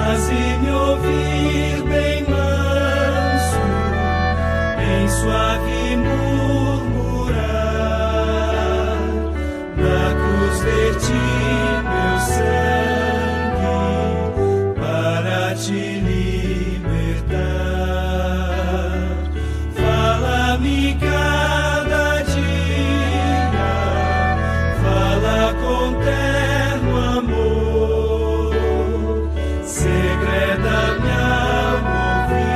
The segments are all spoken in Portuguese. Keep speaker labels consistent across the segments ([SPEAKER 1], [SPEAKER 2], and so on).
[SPEAKER 1] Faze-me ouvir bem manso, em suave murmurar. Na cruz verti meu sangue para te libertar. Fala-me cada dia, fala com terno amor, segreda-me ao ouvido,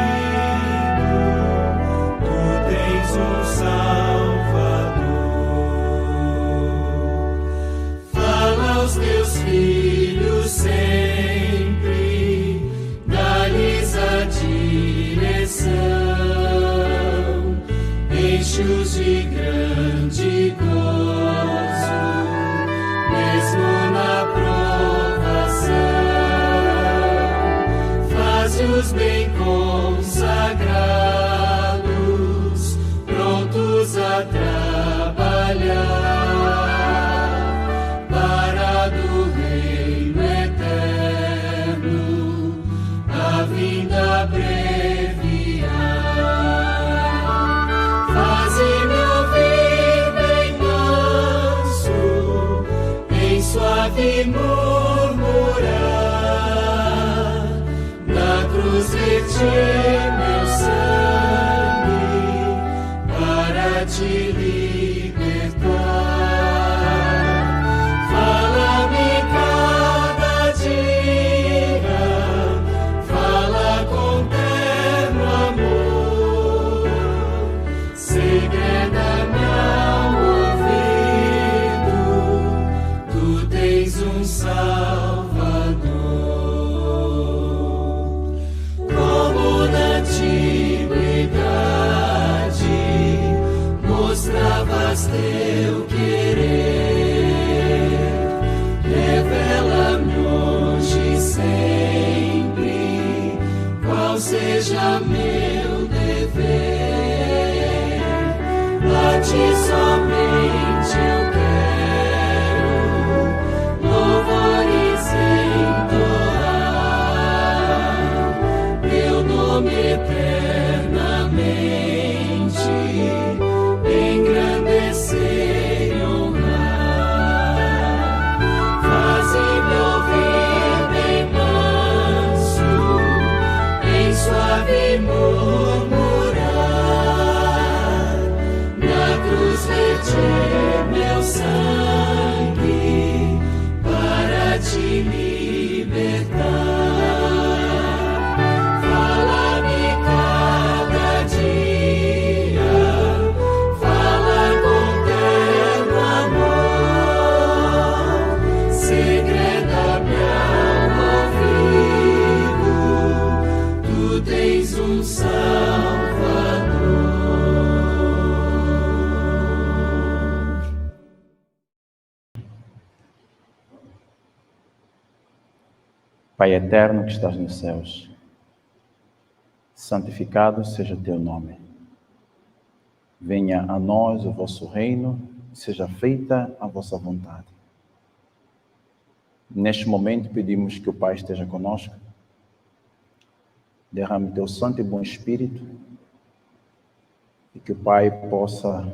[SPEAKER 1] tu tens um Salvador. Fala aos teus filhos sempre, dá-lhes a direção, enche-os de grande gozo, mesmo na provação. Faze-os bem consagrados, prontos a trabalhar para do reino eterno a vinda abreviar. Faze-me ouvir bem manso, em suave murmurar. Na cruz verti meu sangue para te libertar. Fala-me cada dia, fala com terno amor, segreda-me ao ouvido, tu tens um Salvador. Como na antiguidade mostravas teu querer, revela-me hoje sempre qual seja meu dever. A ti somente eu quero louvores entoar, teu nome eternamente engrandecer e honrar. Faze-me ouvir bem manso, em suave murmurar. Na cruz verti meu sangue para te libertar. Fala-me cada dia, fala com terno amor, segreda-me ao ouvido, tu tens um Salvador.
[SPEAKER 2] Pai eterno que estás nos céus, santificado seja teu nome. Venha a nós o vosso reino, seja feita a vossa vontade. Neste momento pedimos que o Pai esteja conosco, derrame teu santo e bom Espírito e que o Pai possa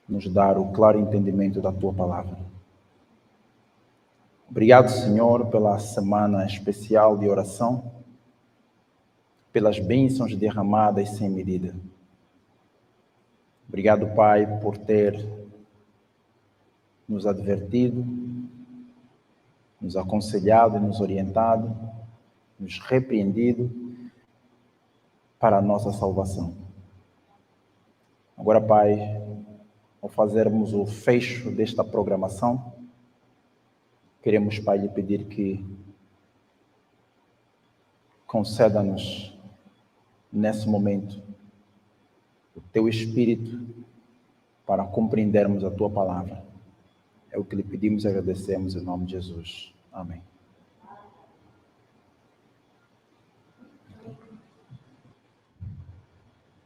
[SPEAKER 2] nos dar o claro entendimento da tua palavra. Obrigado, Senhor, pela semana especial de oração, pelas bênçãos derramadas sem medida. Obrigado, Pai, por ter nos advertido, nos aconselhado e nos orientado, nos repreendido para a nossa salvação. Agora, Pai, ao fazermos o fecho desta programação, queremos, Pai, lhe pedir que conceda-nos, nesse momento, o teu Espírito para compreendermos a tua palavra. É o que lhe pedimos e agradecemos em nome de Jesus. Amém.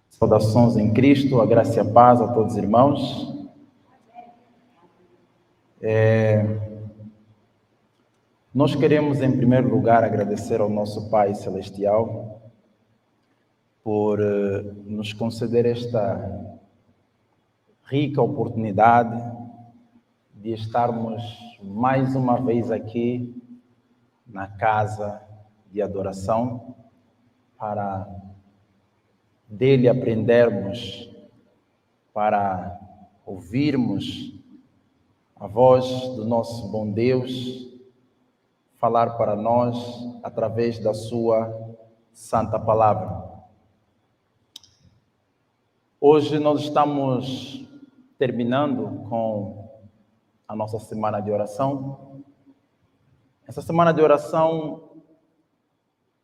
[SPEAKER 2] Saudações em Cristo, a graça e a paz a todos os irmãos. Nós queremos, em primeiro lugar, agradecer ao nosso Pai Celestial por nos conceder esta rica oportunidade de estarmos mais uma vez aqui na casa de adoração para dele aprendermos, para ouvirmos a voz do nosso bom Deus falar para nós através da sua santa palavra. Hoje nós estamos terminando com a nossa semana de oração. Essa semana de oração,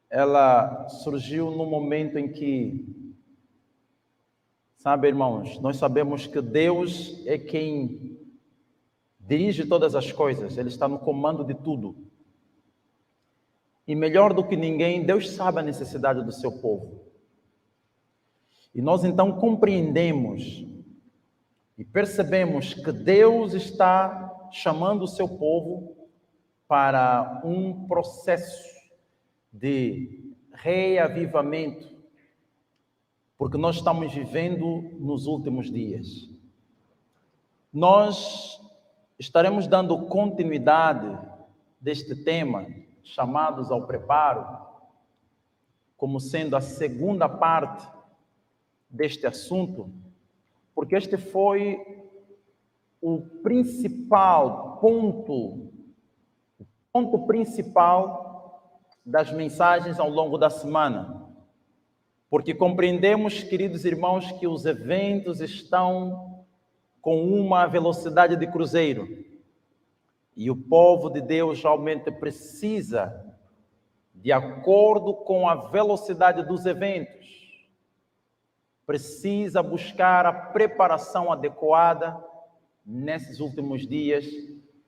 [SPEAKER 2] ela surgiu no momento em que, sabe, irmãos, nós sabemos que Deus é quem dirige todas as coisas, Ele está no comando de tudo. E melhor do que ninguém, Deus sabe a necessidade do seu povo. E nós então compreendemos e percebemos que Deus está chamando o seu povo para um processo de reavivamento, porque nós estamos vivendo nos últimos dias. Nós estaremos dando continuidade deste tema, chamados ao preparo, como sendo a segunda parte deste assunto, porque este foi o principal ponto principal das mensagens ao longo da semana, porque compreendemos, queridos irmãos, que os eventos estão com uma velocidade de cruzeiro e o povo de Deus realmente precisa, de acordo com a velocidade dos eventos, precisa buscar a preparação adequada nesses últimos dias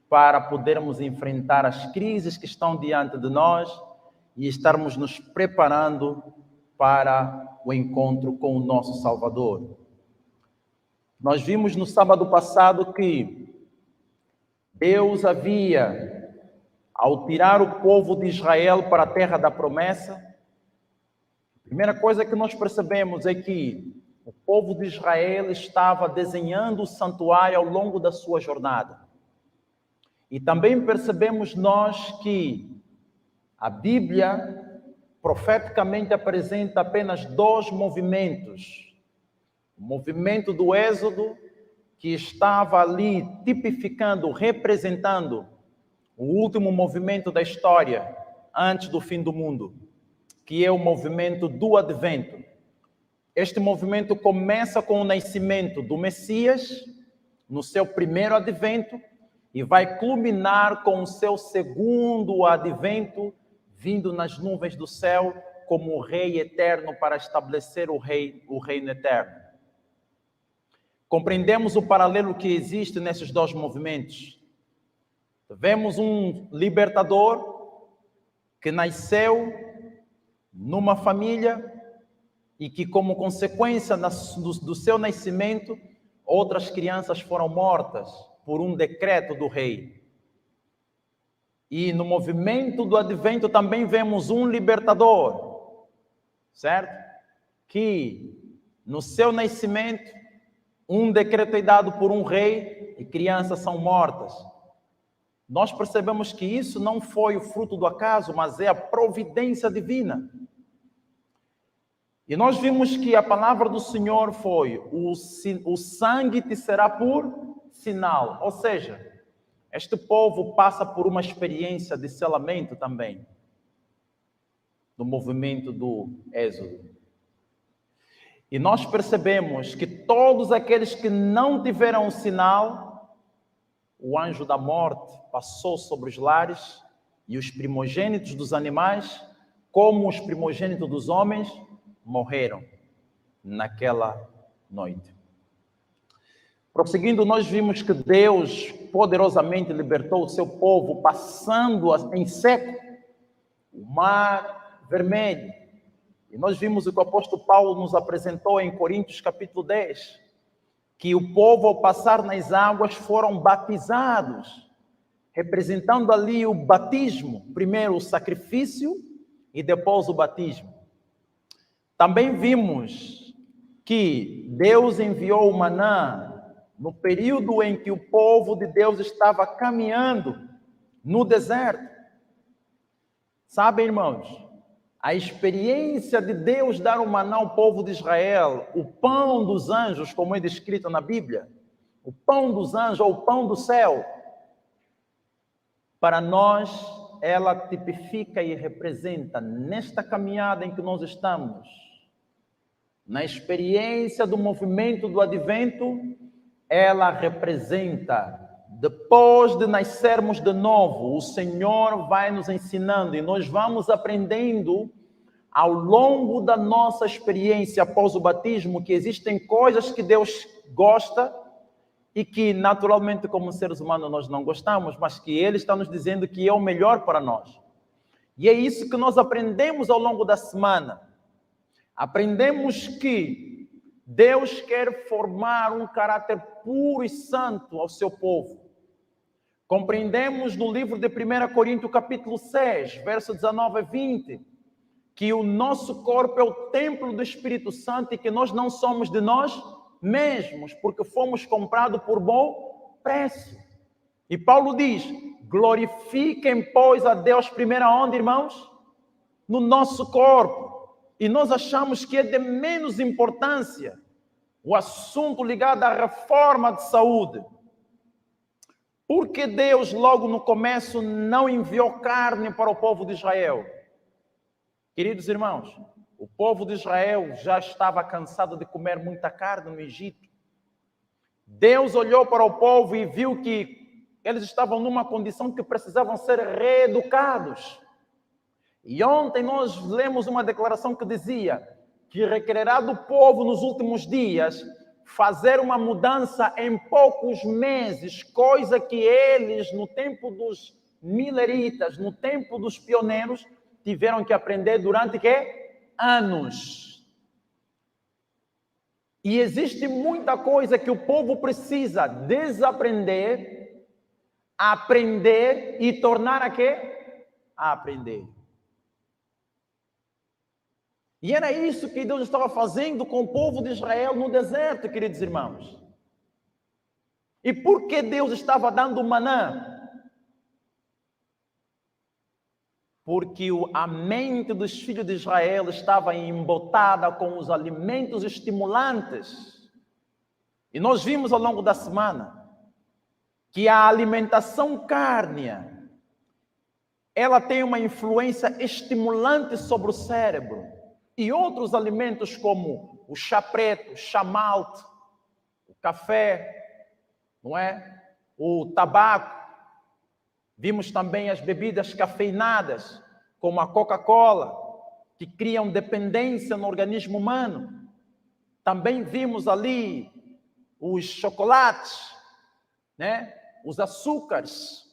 [SPEAKER 2] para podermos enfrentar as crises que estão diante de nós e estarmos nos preparando para o encontro com o nosso Salvador. Nós vimos no sábado passado que Deus havia, ao tirar o povo de Israel para a terra da promessa, a primeira coisa que nós percebemos é que o povo de Israel estava desenhando o santuário ao longo da sua jornada. E também percebemos nós que a Bíblia profeticamente apresenta apenas dois movimentos. O movimento do Êxodo, que estava ali tipificando, representando o último movimento da história antes do fim do mundo, que é o movimento do Advento. Este movimento começa com o nascimento do Messias, no seu primeiro advento, e vai culminar com o seu segundo advento, vindo nas nuvens do céu como o Rei eterno para estabelecer o reino eterno. Compreendemos o paralelo que existe nesses dois movimentos. Vemos um libertador que nasceu numa família e que, como consequência do seu nascimento, outras crianças foram mortas por um decreto do rei. E no movimento do advento também vemos um libertador, certo? Que no seu nascimento, um decreto é dado por um rei e crianças são mortas. Nós percebemos que isso não foi o fruto do acaso, mas é a providência divina. E nós vimos que a palavra do Senhor foi: o sangue te será por sinal. Ou seja, este povo passa por uma experiência de selamento também, do movimento do Êxodo. E nós percebemos que todos aqueles que não tiveram o sinal, o anjo da morte passou sobre os lares e os primogênitos dos animais, como os primogênitos dos homens, morreram naquela noite. Prosseguindo, nós vimos que Deus poderosamente libertou o seu povo, passando em seco o mar vermelho. E nós vimos o que o apóstolo Paulo nos apresentou em Coríntios capítulo 10, que o povo, ao passar nas águas, foram batizados representando ali o batismo, primeiro o sacrifício e depois o batismo. Também vimos que Deus enviou o maná no período em que o povo de Deus estava caminhando no deserto. Sabem, irmãos, a experiência de Deus dar o maná ao povo de Israel, o pão dos anjos, como é descrito na Bíblia, o pão dos anjos ou o pão do céu, para nós, ela tipifica e representa, nesta caminhada em que nós estamos, na experiência do movimento do advento, ela representa, depois de nascermos de novo, o Senhor vai nos ensinando e nós vamos aprendendo ao longo da nossa experiência após o batismo que existem coisas que Deus gosta e que naturalmente como seres humanos nós não gostamos, mas que Ele está nos dizendo que é o melhor para nós. E é isso que nós aprendemos ao longo da semana. Aprendemos que Deus quer formar um caráter puro e santo ao seu povo. Compreendemos no livro de 1 Coríntios capítulo 6, verso 19 a 20, que o nosso corpo é o templo do Espírito Santo e que nós não somos de nós mesmos, porque fomos comprados por bom preço. E Paulo diz, glorifiquem, pois, a Deus primeiro aonde, irmãos? No nosso corpo. E nós achamos que é de menos importância o assunto ligado à reforma de saúde. Porque Deus, logo no começo, não enviou carne para o povo de Israel? Queridos irmãos, o povo de Israel já estava cansado de comer muita carne no Egito. Deus olhou para o povo e viu que eles estavam numa condição que precisavam ser reeducados. E ontem nós lemos uma declaração que dizia que requererá do povo nos últimos dias fazer uma mudança em poucos meses, coisa que eles, no tempo dos mileritas, no tempo dos pioneiros, tiveram que aprender durante anos. E existe muita coisa que o povo precisa desaprender, aprender e tornar a aprender. E era isso que Deus estava fazendo com o povo de Israel no deserto, queridos irmãos. E por que Deus estava dando o maná? Porque a mente dos filhos de Israel estava embotada com os alimentos estimulantes. E nós vimos ao longo da semana que a alimentação cárnea, ela tem uma influência estimulante sobre o cérebro. E outros alimentos como o chá preto, o chá malte, o café, não é? O tabaco. Vimos também as bebidas cafeinadas, como a Coca-Cola, que criam dependência no organismo humano. Também vimos ali os chocolates, né? Os açúcares.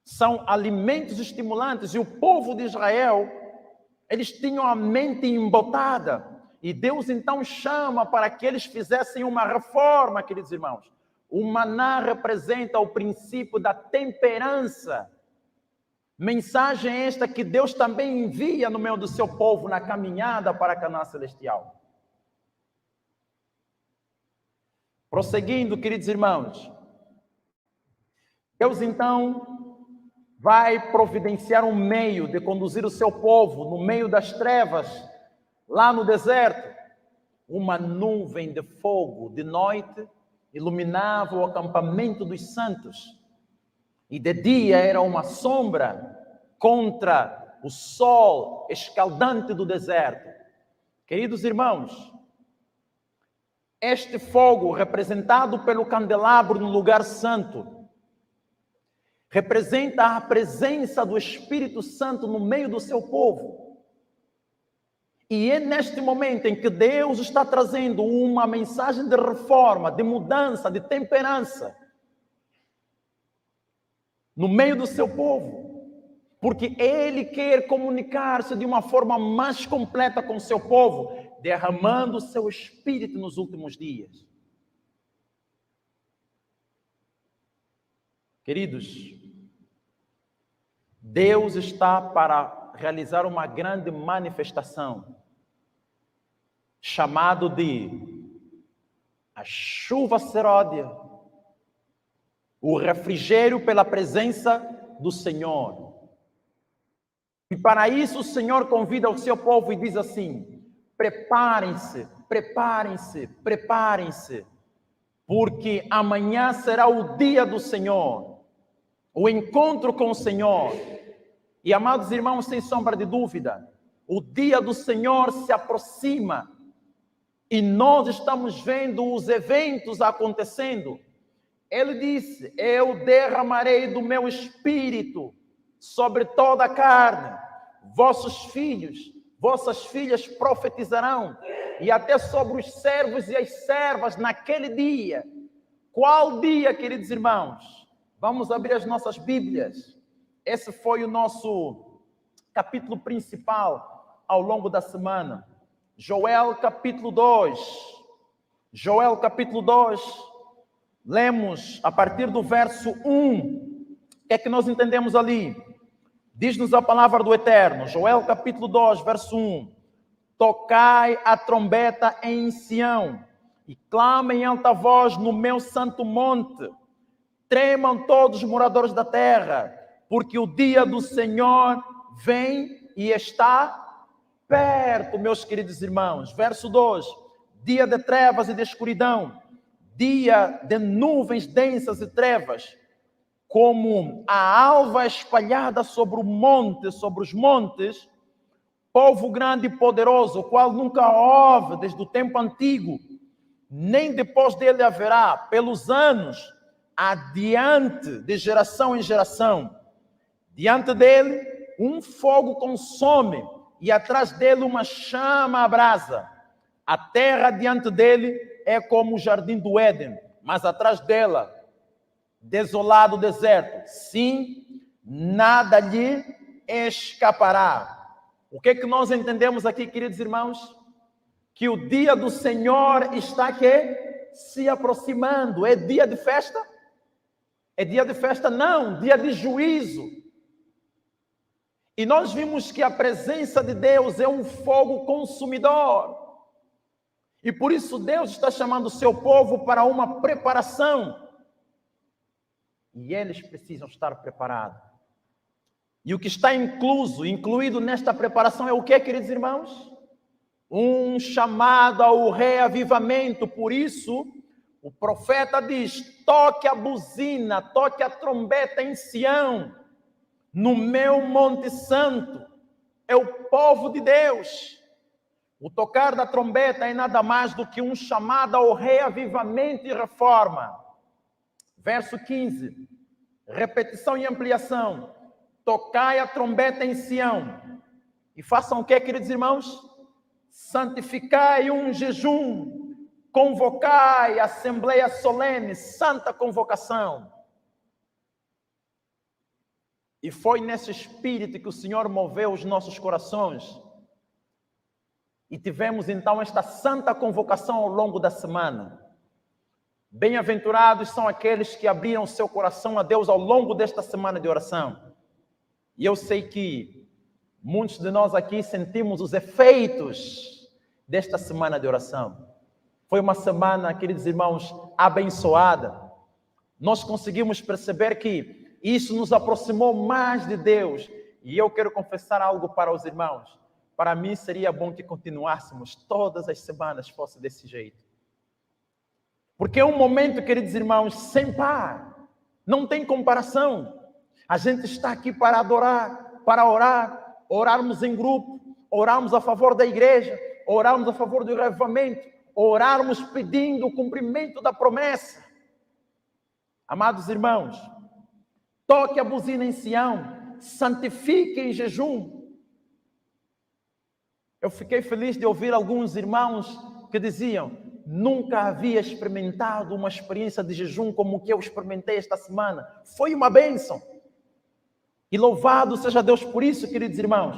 [SPEAKER 2] São alimentos estimulantes. E o povo de Israel, eles tinham a mente embotada. E Deus então chama para que eles fizessem uma reforma, queridos irmãos. O maná representa o princípio da temperança. Mensagem esta que Deus também envia no meio do seu povo na caminhada para a Canaã Celestial. Prosseguindo, queridos irmãos, Deus então vai providenciar um meio de conduzir o seu povo no meio das trevas, lá no deserto. Uma nuvem de fogo de noite iluminava o acampamento dos santos, e de dia era uma sombra contra o sol escaldante do deserto. Queridos irmãos, este fogo, representado pelo candelabro no lugar santo, representa a presença do Espírito Santo no meio do seu povo. E é neste momento em que Deus está trazendo uma mensagem de reforma, de mudança, de temperança no meio do seu povo. Porque Ele quer comunicar-se de uma forma mais completa com o seu povo, derramando o seu Espírito nos últimos dias. Queridos, Deus está para realizar uma grande manifestação, chamado de a chuva seródia, o refrigério pela presença do Senhor. E para isso o Senhor convida o seu povo e diz assim: preparem-se, preparem-se, preparem-se, porque amanhã será o dia do Senhor, o encontro com o Senhor. E, amados irmãos, sem sombra de dúvida, o dia do Senhor se aproxima e nós estamos vendo os eventos acontecendo. Ele disse: eu derramarei do meu espírito sobre toda a carne, vossos filhos, vossas filhas profetizarão, e até sobre os servos e as servas naquele dia. Qual dia, queridos irmãos? Vamos abrir as nossas Bíblias. Esse foi o nosso capítulo principal ao longo da semana. Joel capítulo 2. Joel capítulo 2. Lemos a partir do verso 1. O que é que nós entendemos ali? Diz-nos a palavra do Eterno. Joel capítulo 2, verso 1. Tocai a trombeta em Sião e clamem em alta voz no meu santo monte. Tremam todos os moradores da terra, porque o dia do Senhor vem e está perto, meus queridos irmãos. Verso 2. Dia de trevas e de escuridão, dia de nuvens densas e trevas, como a alva espalhada sobre o monte, sobre os montes, povo grande e poderoso, o qual nunca houve desde o tempo antigo, nem depois dele haverá, pelos anos, adiante, de geração em geração. Diante dele, um fogo consome, e atrás dele uma chama abrasa. A terra diante dele é como o jardim do Éden, mas atrás dela, desolado deserto. Sim, nada lhe escapará. O que é que nós entendemos aqui, queridos irmãos? Que o dia do Senhor está aqui se aproximando. É dia de festa? É dia de festa? Não, dia de juízo. E nós vimos que a presença de Deus é um fogo consumidor. E por isso Deus está chamando o seu povo para uma preparação. E eles precisam estar preparados. E o que está incluído nesta preparação é o que, queridos irmãos? Um chamado ao reavivamento. Por isso, o profeta diz: toque a buzina, toque a trombeta em Sião, no meu Monte Santo. É o povo de Deus. O tocar da trombeta é nada mais do que um chamado ao reavivamento e reforma. Verso 15, repetição e ampliação. Tocai a trombeta em Sião. E façam o que, queridos irmãos? Santificai um jejum. Convocai a assembleia solene, santa convocação. E foi nesse espírito que o Senhor moveu os nossos corações. E tivemos então esta santa convocação ao longo da semana. Bem-aventurados são aqueles que abriram seu coração a Deus ao longo desta semana de oração. E eu sei que muitos de nós aqui sentimos os efeitos desta semana de oração. Foi uma semana, queridos irmãos, abençoada. Nós conseguimos perceber que isso nos aproximou mais de Deus. E eu quero confessar algo para os irmãos. Para mim seria bom que continuássemos todas as semanas, fosse desse jeito. Porque é um momento, queridos irmãos, sem par. Não tem comparação. A gente está aqui para adorar, para orar, orarmos em grupo, orarmos a favor da igreja, orarmos a favor do reavivamento, orarmos pedindo o cumprimento da promessa. Amados irmãos, toque a buzina em Sião, santifique em jejum. Eu fiquei feliz de ouvir alguns irmãos que diziam: nunca havia experimentado uma experiência de jejum como que eu experimentei esta semana. Foi uma bênção. E louvado seja Deus por isso, queridos irmãos.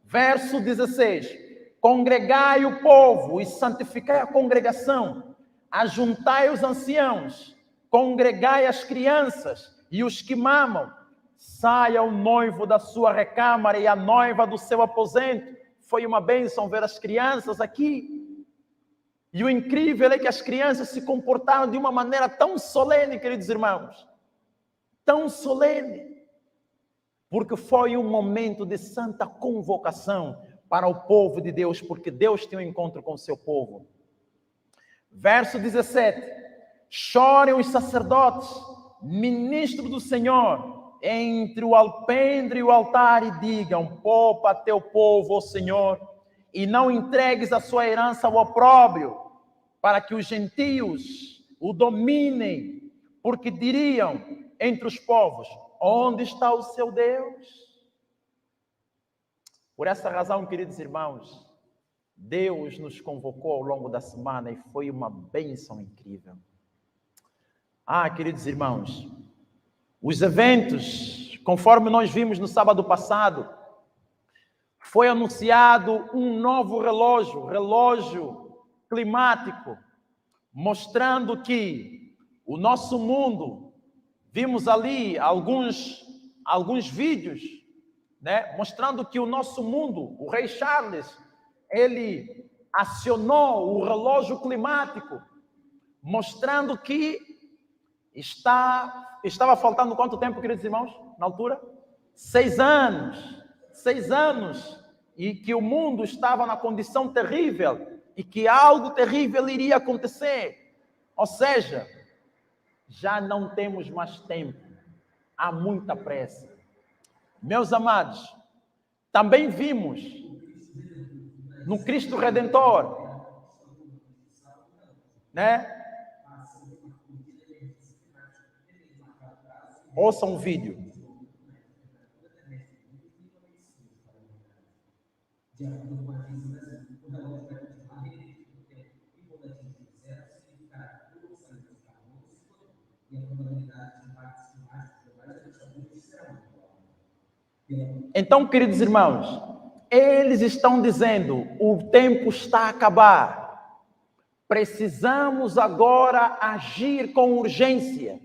[SPEAKER 2] Verso 16. Congregai o povo e santificai a congregação. Ajuntai os anciãos. Congregai as crianças e os que mamam. saia o noivo da sua recâmara e a noiva do seu aposento. Foi uma bênção ver as crianças aqui. E o incrível é que as crianças se comportaram de uma maneira tão solene, queridos irmãos. Tão solene. Porque foi um momento de santa convocação para o povo de Deus, porque Deus tem um encontro com o seu povo. Verso 17. Chorem os sacerdotes, ministros do Senhor, entre o alpendre e o altar, e digam: poupa teu povo, ó Senhor, e não entregues a sua herança ao opróbrio, para que os gentios o dominem, porque diriam entre os povos: onde está o seu Deus? Por essa razão, queridos irmãos, Deus nos convocou ao longo da semana e foi uma bênção incrível. Queridos irmãos, os eventos, conforme nós vimos no sábado passado, foi anunciado um novo relógio climático, mostrando que o nosso mundo, vimos ali alguns vídeos, né, mostrando que o nosso mundo, o rei Charles, ele acionou o relógio climático, mostrando que estava faltando quanto tempo, queridos irmãos, na altura? 6 anos. 6 anos. E que o mundo estava na condição terrível e que algo terrível iria acontecer. Ou seja, já não temos mais tempo. Há muita pressa. Meus amados, também vimos no Cristo Redentor, né? Ouçam um vídeo. Então, queridos irmãos, eles estão dizendo: o tempo está a acabar. Precisamos agora agir com urgência.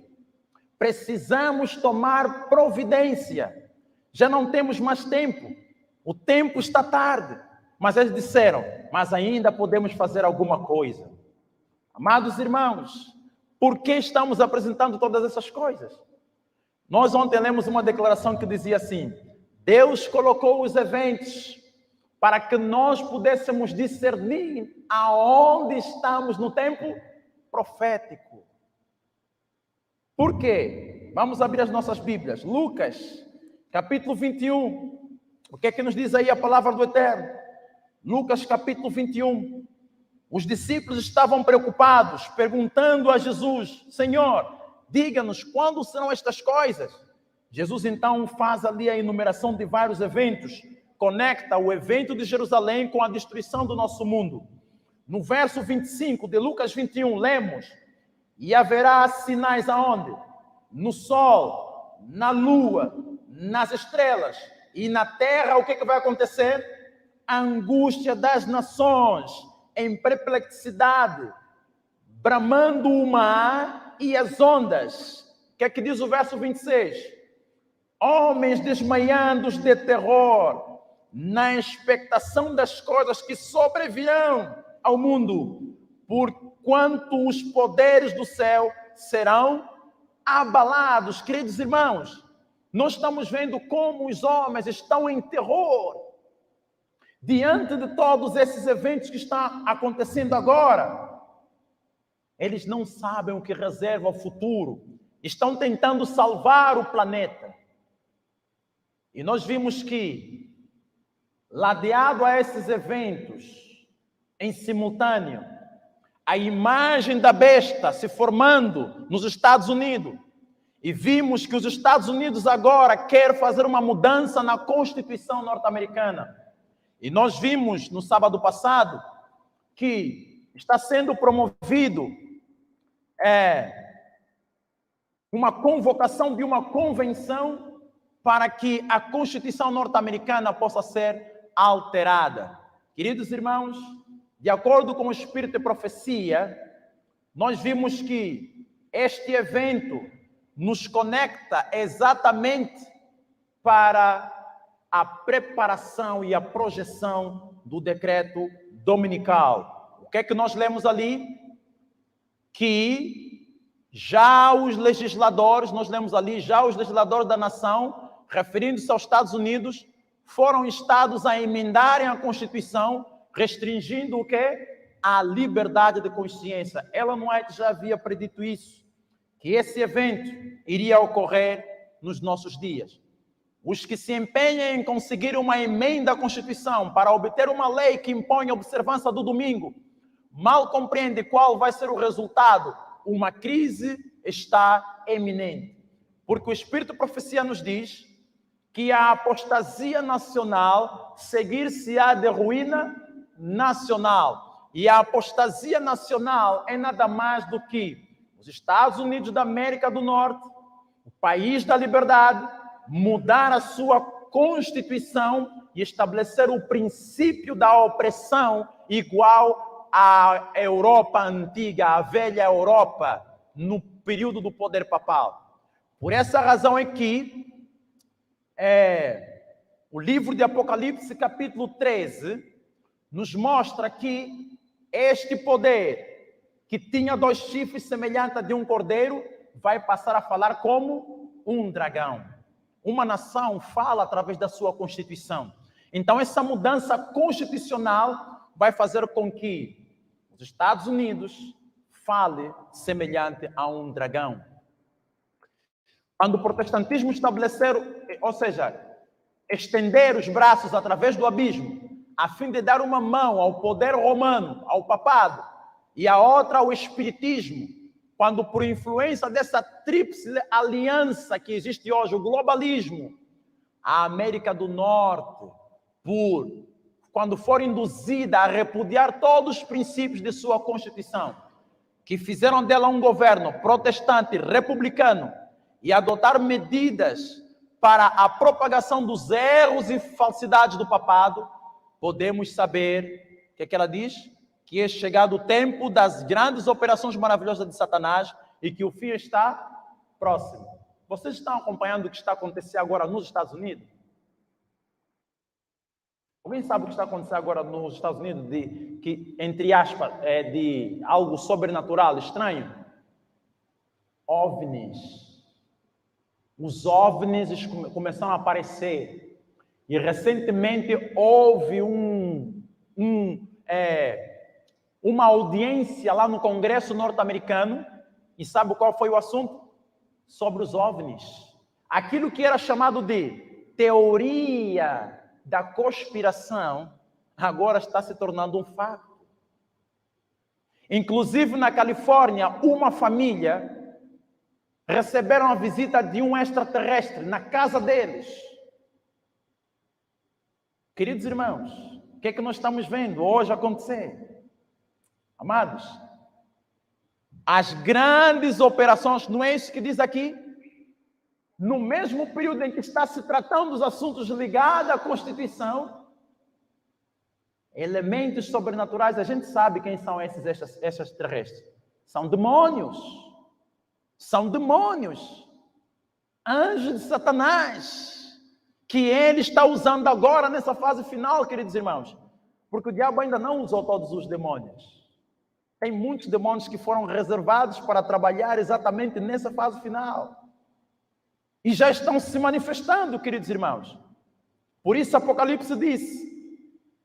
[SPEAKER 2] Precisamos tomar providência. Já não temos mais tempo. O tempo está tarde. Mas eles disseram: mas ainda podemos fazer alguma coisa. Amados irmãos, por que estamos apresentando todas essas coisas? Nós ontem lemos uma declaração que dizia assim: Deus colocou os eventos para que nós pudéssemos discernir aonde estamos no tempo profético. Por quê? Vamos abrir as nossas Bíblias. Lucas, capítulo 21. O que é que nos diz aí a palavra do Eterno? Lucas, capítulo 21. Os discípulos estavam preocupados, perguntando a Jesus: Senhor, diga-nos quando serão estas coisas? Jesus então faz ali a enumeração de vários eventos, conecta o evento de Jerusalém com a destruição do nosso mundo. No verso 25 de Lucas 21, lemos: e haverá sinais aonde? No sol, na lua, nas estrelas, e na terra o que vai acontecer? A angústia das nações, em perplexidade, bramando o mar e as ondas. O que é que diz o verso 26? Homens desmaiando de terror, na expectação das coisas que sobrevirão ao mundo, porquanto os poderes do céu serão abalados. Queridos irmãos, nós estamos vendo como os homens estão em terror diante de todos esses eventos que estão acontecendo agora. Eles não sabem o que reserva o futuro, estão tentando salvar o planeta. E nós vimos que, ladeado a esses eventos, em simultâneo, a imagem da besta se formando nos Estados Unidos. E vimos que os Estados Unidos agora querem fazer uma mudança na Constituição norte-americana. E nós vimos no sábado passado que está sendo promovido uma convocação de uma convenção para que a Constituição norte-americana possa ser alterada. Queridos irmãos, de acordo com o Espírito de Profecia, nós vimos que este evento nos conecta exatamente para a preparação e a projeção do decreto dominical. O que é que nós lemos ali? Que já os legisladores, nós lemos ali, já os legisladores da nação, referindo-se aos Estados Unidos, foram instados a emendarem a Constituição, restringindo o quê? A liberdade de consciência. Ellen White já havia predito isso, que esse evento iria ocorrer nos nossos dias. Os que se empenham em conseguir uma emenda à Constituição para obter uma lei que impõe a observância do domingo, mal compreendem qual vai ser o resultado. Uma crise está eminente. Porque o Espírito Profecia nos diz que a apostasia nacional seguir-se-á de ruína nacional. E a apostasia nacional é nada mais do que os Estados Unidos da América do Norte, o país da liberdade, mudar a sua Constituição e estabelecer o princípio da opressão igual à Europa antiga, à velha Europa, no período do poder papal. Por essa razão é que o livro de Apocalipse, capítulo 13, nos mostra que este poder, que tinha 2 chifres semelhantes a de um cordeiro, vai passar a falar como um dragão. Uma nação fala através da sua Constituição. Então, essa mudança constitucional vai fazer com que os Estados Unidos fale semelhante a um dragão. Quando o protestantismo estabelecer, ou seja, estender os braços através do abismo, a fim de dar uma mão ao poder romano, ao papado, e a outra ao espiritismo, quando por influência dessa tríplice aliança que existe hoje, o globalismo, a América do Norte, quando for induzida a repudiar todos os princípios de sua Constituição, que fizeram dela um governo protestante, republicano, e adotar medidas para a propagação dos erros e falsidades do papado, podemos saber, o que ela diz? Que é chegado o tempo das grandes operações maravilhosas de Satanás e que o fim está próximo. Vocês estão acompanhando o que está acontecendo agora nos Estados Unidos? Alguém sabe o que está acontecendo agora nos Estados Unidos, que, entre aspas, é de algo sobrenatural, estranho? OVNIs. Os OVNIs começaram a aparecer. E recentemente houve uma audiência lá no Congresso norte-americano. E sabe qual foi o assunto? Sobre os OVNIs. Aquilo que era chamado de teoria da conspiração, agora está se tornando um fato. Inclusive na Califórnia, uma família receberam a visita de um extraterrestre na casa deles. Queridos irmãos, o que é que nós estamos vendo hoje acontecer? Amados, as grandes operações, não é isso que diz aqui? No mesmo período em que está se tratando dos assuntos ligados à Constituição, elementos sobrenaturais, a gente sabe quem são esses extraterrestres. São demônios. São demônios. Anjos de Satanás, que ele está usando agora nessa fase final, queridos irmãos. Porque o diabo ainda não usou todos os demônios. Tem muitos demônios que foram reservados para trabalhar exatamente nessa fase final. E já estão se manifestando, queridos irmãos. Por isso Apocalipse diz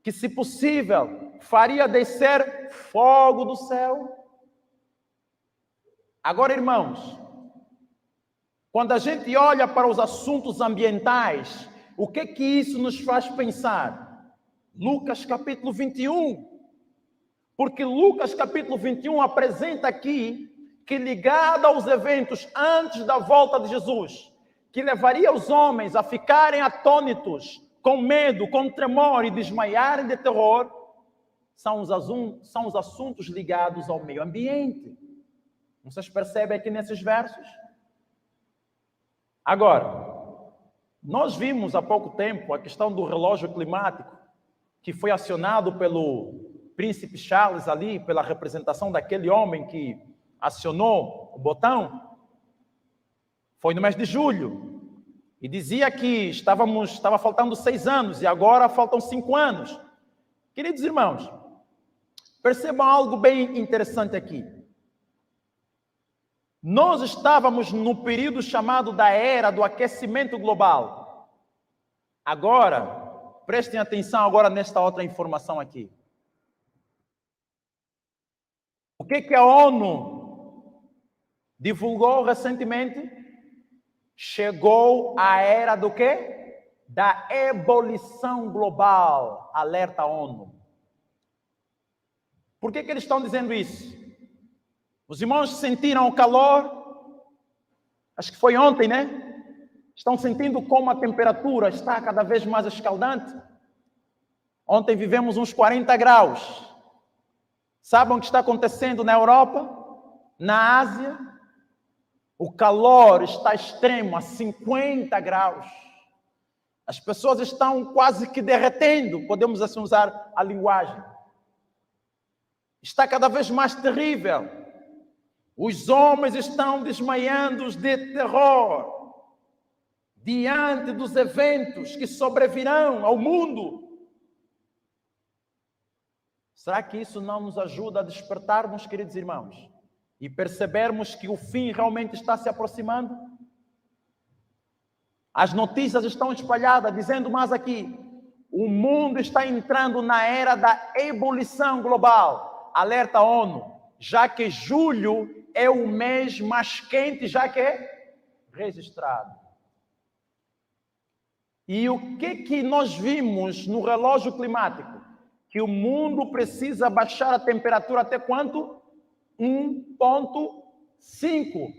[SPEAKER 2] que, se possível, faria descer fogo do céu. Agora, irmãos, quando a gente olha para os assuntos ambientais, o que é que isso nos faz pensar? Lucas capítulo 21. Porque Lucas capítulo 21 apresenta aqui que, ligado aos eventos antes da volta de Jesus, que levaria os homens a ficarem atônitos, com medo, com tremor e desmaiarem de terror, são os assuntos ligados ao meio ambiente. Vocês percebem aqui nesses versos? Agora, nós vimos há pouco tempo a questão do relógio climático, que foi acionado pelo príncipe Charles ali, pela representação daquele homem que acionou o botão. Foi no mês de julho. E dizia que estava faltando 6 anos e agora faltam 5 anos. Queridos irmãos, percebam algo bem interessante aqui. Nós estávamos no período chamado da era do aquecimento global. Agora, prestem atenção agora nesta outra informação aqui. O que a ONU divulgou recentemente? Chegou a era do quê? Da ebulição global. Alerta a ONU. Por que eles estão dizendo isso? Os irmãos sentiram o calor? Acho que foi ontem, né? Estão sentindo como a temperatura está cada vez mais escaldante? Ontem vivemos uns 40 graus. Sabem o que está acontecendo na Europa? Na Ásia? O calor está extremo, a 50 graus. As pessoas estão quase que derretendo, podemos assim usar a linguagem. Está cada vez mais terrível. Os homens estão desmaiando de terror diante dos eventos que sobrevirão ao mundo. Será que isso não nos ajuda a despertarmos, queridos irmãos, e percebermos que o fim realmente está se aproximando? As notícias estão espalhadas, dizendo mais aqui, o mundo está entrando na era da ebulição global. Alerta a ONU, já que julho é o mês mais quente, já que é registrado. E o que nós vimos no relógio climático? Que o mundo precisa baixar a temperatura até quanto? 1,5.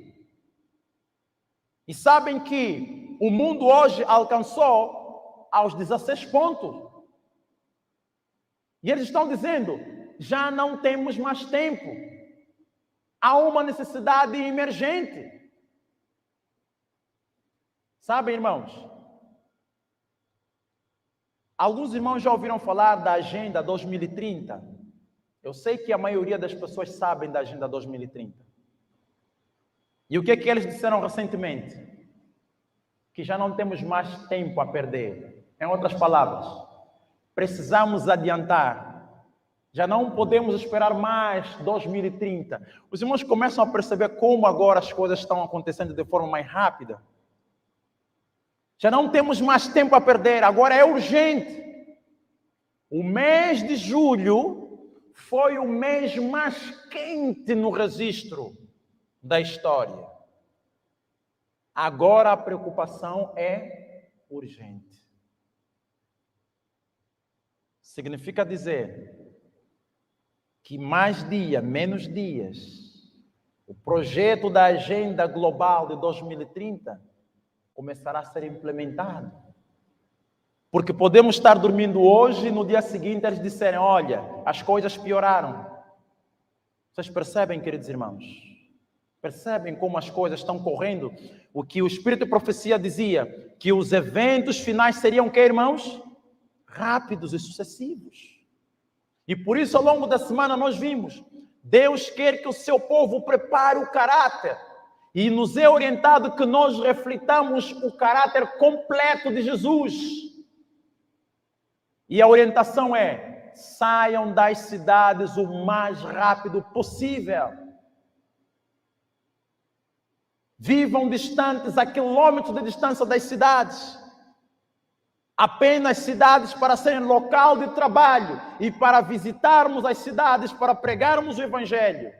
[SPEAKER 2] E sabem que o mundo hoje alcançou aos 16 pontos. E eles estão dizendo, já não temos mais tempo. Há uma necessidade emergente. Sabem, irmãos? Alguns irmãos já ouviram falar da Agenda 2030. Eu sei que a maioria das pessoas sabem da Agenda 2030. E o que eles disseram recentemente? Que já não temos mais tempo a perder. Em outras palavras, precisamos adiantar. Já não podemos esperar mais 2030. Os irmãos começam a perceber como agora as coisas estão acontecendo de forma mais rápida. Já não temos mais tempo a perder, agora é urgente. O mês de julho foi o mês mais quente no registro da história. Agora a preocupação é urgente. Significa dizer que mais dia, menos dias, o projeto da Agenda Global de 2030 começará a ser implementado. Porque podemos estar dormindo hoje e no dia seguinte eles disserem, olha, as coisas pioraram. Vocês percebem, queridos irmãos? Percebem como as coisas estão correndo? O que o Espírito de Profecia dizia, que os eventos finais seriam o quê, irmãos? Rápidos e sucessivos. E por isso, ao longo da semana, nós vimos, Deus quer que o seu povo prepare o caráter. E nos é orientado que nós reflitamos o caráter completo de Jesus. E a orientação é, saiam das cidades o mais rápido possível. Vivam distantes a quilômetros de distância das cidades. Apenas cidades para serem local de trabalho e para visitarmos as cidades, para pregarmos o Evangelho.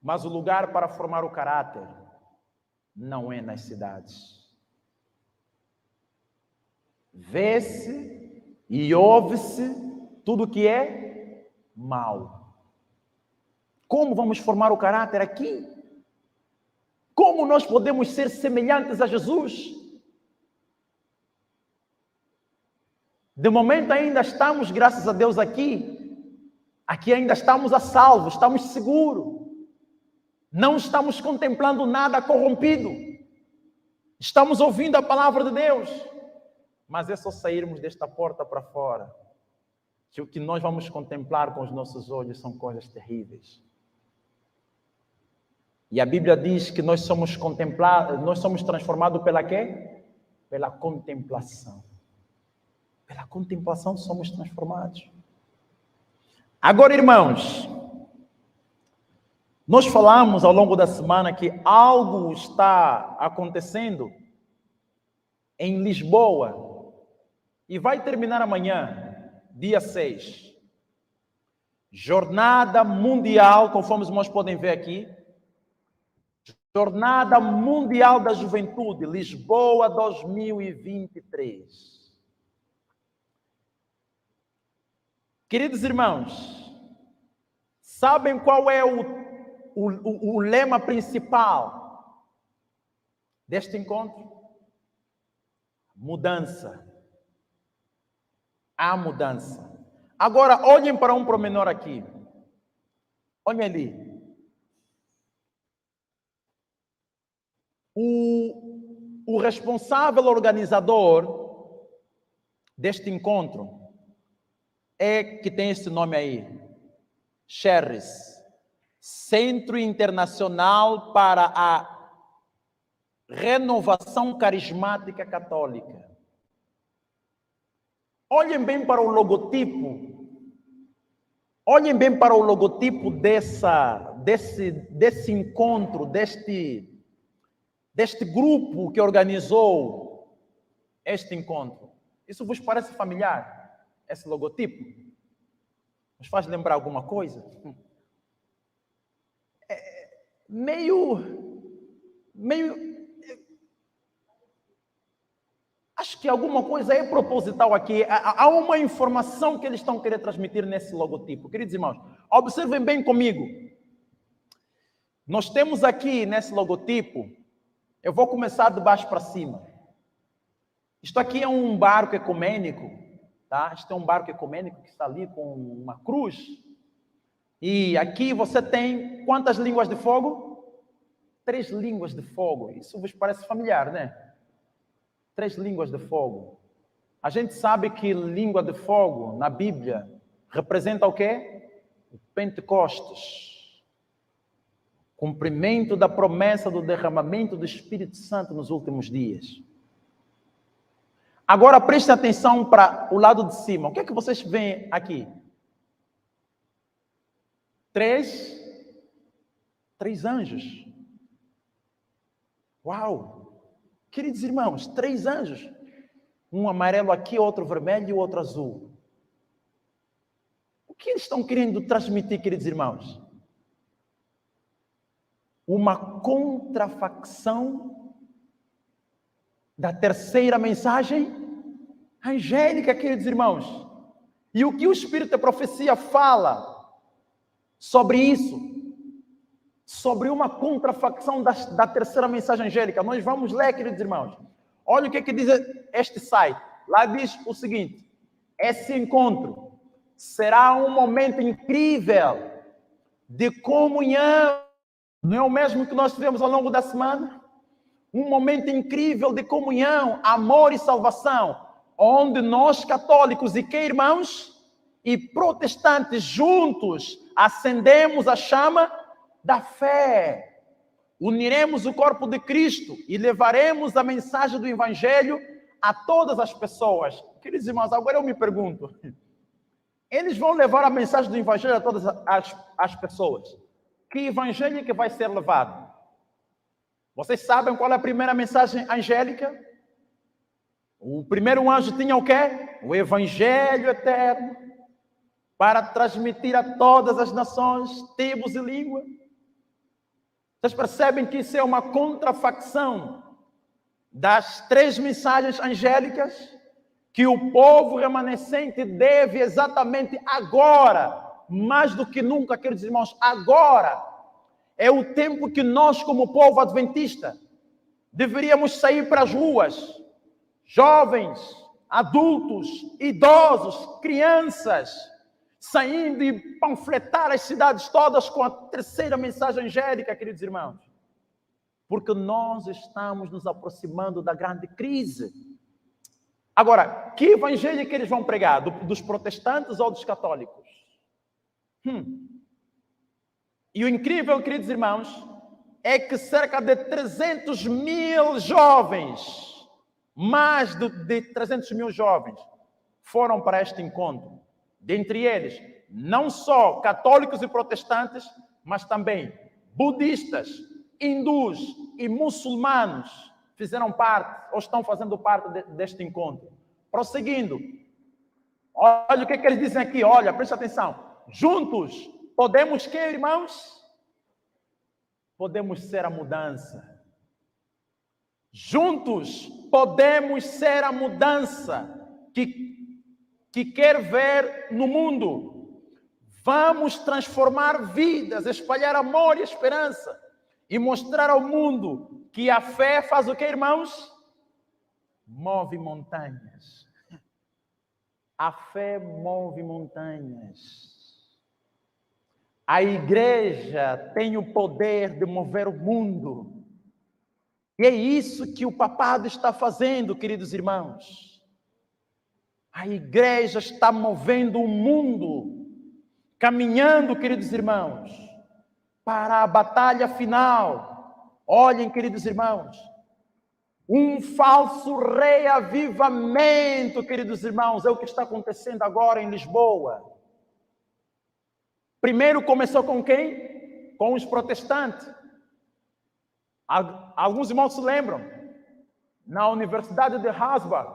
[SPEAKER 2] Mas o lugar para formar o caráter não é nas cidades. Vê-se e ouve-se tudo que é mal. Como vamos formar o caráter aqui? Como nós podemos ser semelhantes a Jesus? De momento ainda estamos, graças a Deus, aqui ainda estamos a salvo, estamos seguros. Não estamos contemplando nada corrompido. Estamos ouvindo a palavra de Deus. Mas é só sairmos desta porta para fora, que o que nós vamos contemplar com os nossos olhos são coisas terríveis. E a Bíblia diz que nós somos transformados pela quê? Pela contemplação. Pela contemplação somos transformados. Agora, irmãos, nós falamos ao longo da semana que algo está acontecendo em Lisboa e vai terminar amanhã, dia 6. Jornada Mundial, conforme os irmãos podem ver aqui, Jornada Mundial da Juventude, Lisboa 2023. Queridos irmãos, sabem qual é o lema principal deste encontro? Mudança. A mudança. Agora, olhem para um pormenor aqui. Olhem ali. O responsável organizador deste encontro é que tem esse nome aí, CHERIS, Centro Internacional para a Renovação Carismática Católica. Olhem bem para o logotipo. Olhem bem para o logotipo desse encontro, deste grupo que organizou este encontro. Isso vos parece familiar? Esse logotipo? Nos faz lembrar alguma coisa? Meio... Acho que alguma coisa é proposital aqui. Há uma informação que eles estão querendo transmitir nesse logotipo. Queridos irmãos, observem bem comigo. Nós temos aqui nesse logotipo, eu vou começar de baixo para cima. Isto aqui é um barco ecumênico, tá? Isto é um barco ecumênico que está ali com uma cruz. E aqui você tem quantas línguas de fogo? 3 línguas de fogo. Isso vos parece familiar, né? 3 línguas de fogo. A gente sabe que língua de fogo, na Bíblia, representa o quê? O Pentecostes. Cumprimento da promessa do derramamento do Espírito Santo nos últimos dias. Agora prestem atenção para o lado de cima. O que é que vocês veem aqui? 3 anjos. Uau! Queridos irmãos, 3 anjos. Um amarelo aqui, outro vermelho e o outro azul. O que eles estão querendo transmitir, queridos irmãos? Uma contrafacção da terceira mensagem angélica, queridos irmãos. E o que o Espírito da Profecia fala sobre isso? Sobre uma contrafacção da terceira mensagem angélica. Nós vamos ler, queridos irmãos. Olha o que diz este site. Lá diz o seguinte: esse encontro será um momento incrível de comunhão. Não é o mesmo que nós tivemos ao longo da semana? Um momento incrível de comunhão, amor e salvação, onde nós católicos e que irmãos? E protestantes juntos acendemos a chama da fé, uniremos o corpo de Cristo e levaremos a mensagem do Evangelho a todas as pessoas. Queridos irmãos, agora eu me pergunto, eles vão levar a mensagem do Evangelho a todas as pessoas? Que Evangelho que vai ser levado? Vocês sabem qual é a primeira mensagem angélica? O primeiro anjo tinha o quê? O Evangelho eterno, para transmitir a todas as nações, tribos e línguas. Vocês percebem que isso é uma contrafacção das 3 mensagens angélicas que o povo remanescente deve exatamente agora, mais do que nunca, queridos irmãos, agora é o tempo que nós, como povo adventista, deveríamos sair para as ruas, jovens, adultos, idosos, crianças, saindo e panfletar as cidades todas com a terceira mensagem angélica, queridos irmãos. Porque nós estamos nos aproximando da grande crise. Agora, que evangelho que eles vão pregar? Dos protestantes ou dos católicos? E o incrível, queridos irmãos, é que cerca de 300 mil jovens, mais de 300 mil jovens, foram para este encontro. Dentre eles, não só católicos e protestantes, mas também budistas, hindus e muçulmanos fizeram parte, ou estão fazendo parte deste encontro. Prosseguindo, olha o que eles dizem aqui, olha, preste atenção. Juntos, podemos que, irmãos? Podemos ser a mudança. Juntos, podemos ser a mudança que quer ver no mundo. Vamos transformar vidas, espalhar amor e esperança e mostrar ao mundo que a fé faz o que, irmãos? Move montanhas. A fé move montanhas. A igreja tem o poder de mover o mundo. E é isso que o papado está fazendo, queridos irmãos. A igreja está movendo o mundo, caminhando, queridos irmãos, para a batalha final. Olhem, queridos irmãos, um falso reavivamento, queridos irmãos, é o que está acontecendo agora em Lisboa. Primeiro começou com quem? Com os protestantes. Alguns irmãos se lembram? Na Universidade de Harvard,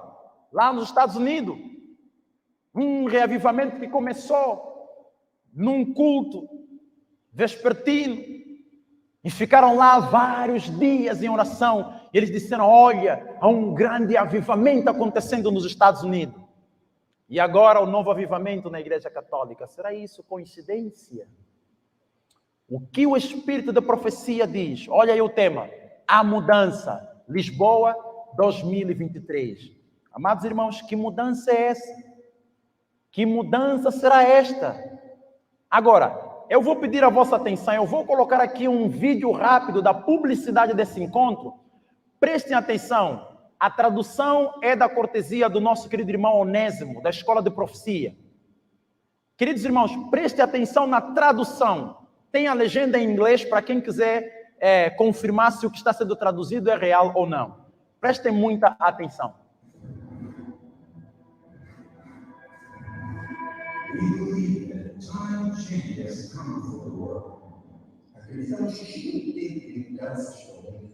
[SPEAKER 2] lá nos Estados Unidos, um reavivamento que começou num culto vespertino e ficaram lá vários dias em oração. E eles disseram, olha, há um grande avivamento acontecendo nos Estados Unidos. E agora o novo avivamento na Igreja Católica. Será isso coincidência? O que o Espírito da profecia diz? Olha aí o tema. A mudança. Lisboa 2023. Amados irmãos, que mudança é essa? Que mudança será esta? Agora, eu vou pedir a vossa atenção. Eu vou colocar aqui um vídeo rápido da publicidade desse encontro. Prestem atenção. A tradução é da cortesia do nosso querido irmão Onésimo, da Escola de Profecia. Queridos irmãos, prestem atenção na tradução. Tem a legenda em inglês para quem quiser confirmar se o que está sendo traduzido é real ou não. Prestem muita atenção.
[SPEAKER 3] Acreditamos que o tempo de mudanças chegou.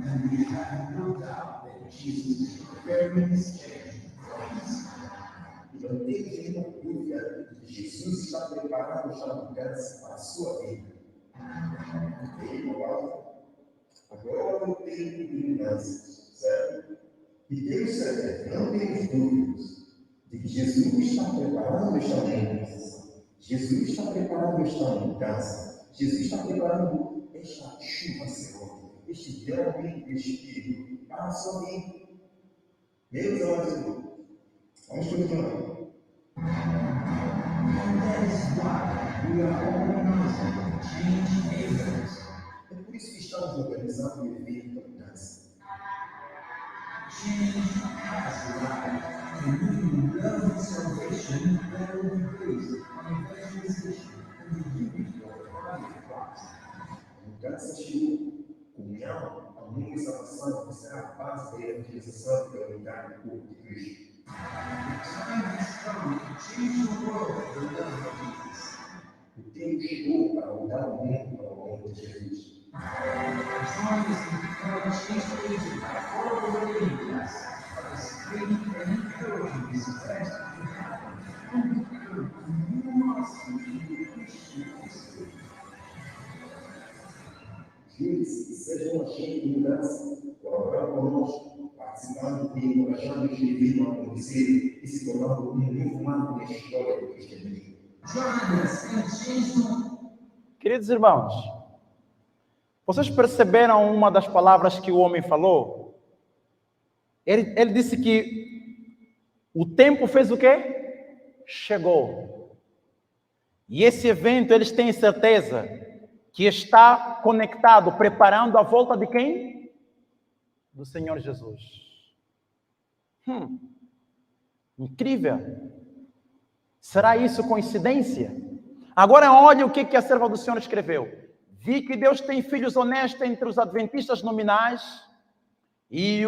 [SPEAKER 3] And we have no doubt that Jesus is preparing his change for us. E não temos nenhuma dúvida de que Jesus está preparando esta mudança para a sua vida. Agora é o tempo de mudanças, certo? E temos certeza, não temos dúvidas, de que Jesus está preparando esta mudança. Jesus está preparando esta mudança. Jesus está preparando esta chuva segura. Este derramamento do Espírito para a sua vida. Meus amados, vamos continuar. É por isso que estamos organizando o evento da mudança. Change has arrived, and we love salvation that will be based on evangelization and the unity of the body of Christ. A mudança chegou. Comunhão, a única salvação que será a base da evangelização e da unidade do corpo de Cristo. O tempo chegou para mudar o mundo para o nome de Jesus. Juntos, sejam cheios de mudança, colaborando conosco, participando e encorajando este evento a acontecer e se tornando um novo marco na história do cristianismo.
[SPEAKER 2] Queridos irmãos, vocês perceberam uma das palavras que o homem falou? Ele disse que o tempo fez o quê? Chegou. E esse evento, eles têm certeza que está conectado, preparando a volta de quem? Do Senhor Jesus. Incrível. Será isso coincidência? Agora olha o que a serva do Senhor escreveu. Vi que Deus tem filhos honestos entre os adventistas nominais e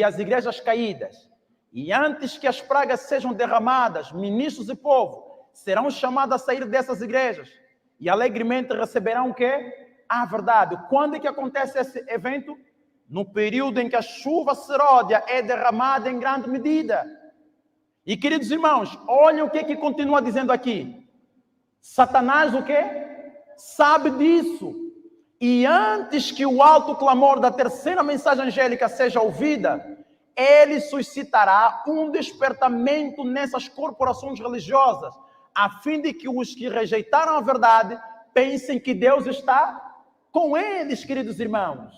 [SPEAKER 2] as igrejas caídas. E antes que as pragas sejam derramadas, ministros e povo serão chamados a sair dessas igrejas e alegremente receberão o quê? A verdade. Quando é que acontece esse evento? No período em que a chuva seródia é derramada em grande medida. E, queridos irmãos, olhem o que continua dizendo aqui. Satanás o quê? Sabe disso. E antes que o alto clamor da terceira mensagem angélica seja ouvida, ele suscitará um despertamento nessas corporações religiosas, a fim de que os que rejeitaram a verdade pensem que Deus está com eles, queridos irmãos.